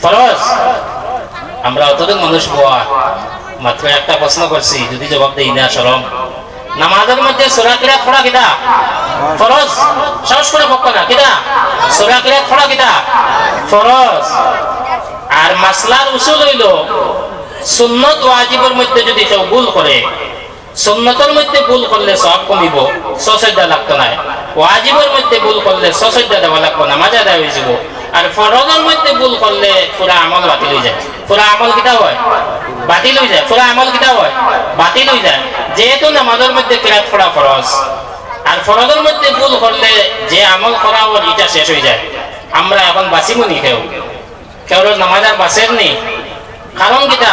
ফরজ। আমরা অতদিন মানুষ হওয়া মাত্র একটা প্রশ্ন করছি, যদি জবাব দেই না শরম। নামাজের মধ্যে সূরা কিরাত পড়া কিটা? ফরজ। সাহস করে পক্ষ না কিটা? সূরা কিরাত পড়া কিটা? ফরজ। আর মাসলার উসুল হইল সুন্নত ওয়াজিবের মধ্যে যদি কেউ ভুল করে, সুন্নতের মধ্যে ভুল করলে সওয়াব কমিব, সজদা লাগতো না। ওয়াজিবের মধ্যে ভুল করলে সজদা দেওয়া লাগতো না, মাঝে দেওয়া হয়ে যাব। আর ফরজের মধ্যে ভুল করলে পুরা আমল বাতিল হয়ে যায়। পুরা আমল কিটা হয়? বাতিল হয়ে যায়। পুরা আমল কিটা হয়? বাতিল হয়ে যায়। যেহেতু নামাজের মধ্যে কিরাত পড়া ফরজ, আর ফরজের মধ্যে ভুল করলে যে আমল করা হয় এটা শেষ হয়ে যায়। আমরা এখন বাঁচিমনি, কেউ নামাজ আর বাঁচের নেই। কারণ কিটা?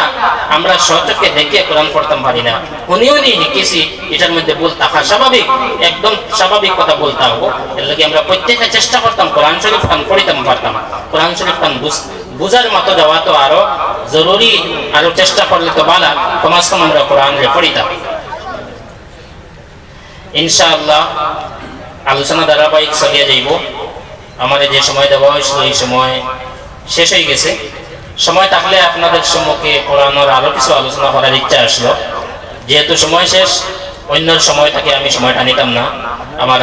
আমরা সচক্ষে দেখে কোরআন পড়তাম পারি না, উনি শিখেছি, এটার মধ্যে ভুল থাকা স্বাভাবিক, একদম স্বাভাবিক কথা বলতে হবো। এর লাগে আমরা প্রত্যেকে চেষ্টা করতাম কোরআন শরীফ খান পড়িতাম পারতাম। কোরআন শরীফ খান বুঝার মতো যাওয়া তো আরো জরুরি, আরো চেষ্টা করলে তো ভালো, কমাস কম আমরা কোরআন পড়িতাম। ইনশাআল্লাহ আলোচনা ধারাবাহিক চালিয়ে যাইব। আমার যে সময় দেওয়া হয়েছিল এই সময় শেষ হয়ে গেছে। সময় থাকলে আপনাদের সম্মুখে কোরআনের আরো কিছু আলোচনা করার ইচ্ছা আসলো। যেহেতু সময় শেষ, অন্য সময় থেকে আমি সময়টা নিতাম না। আমার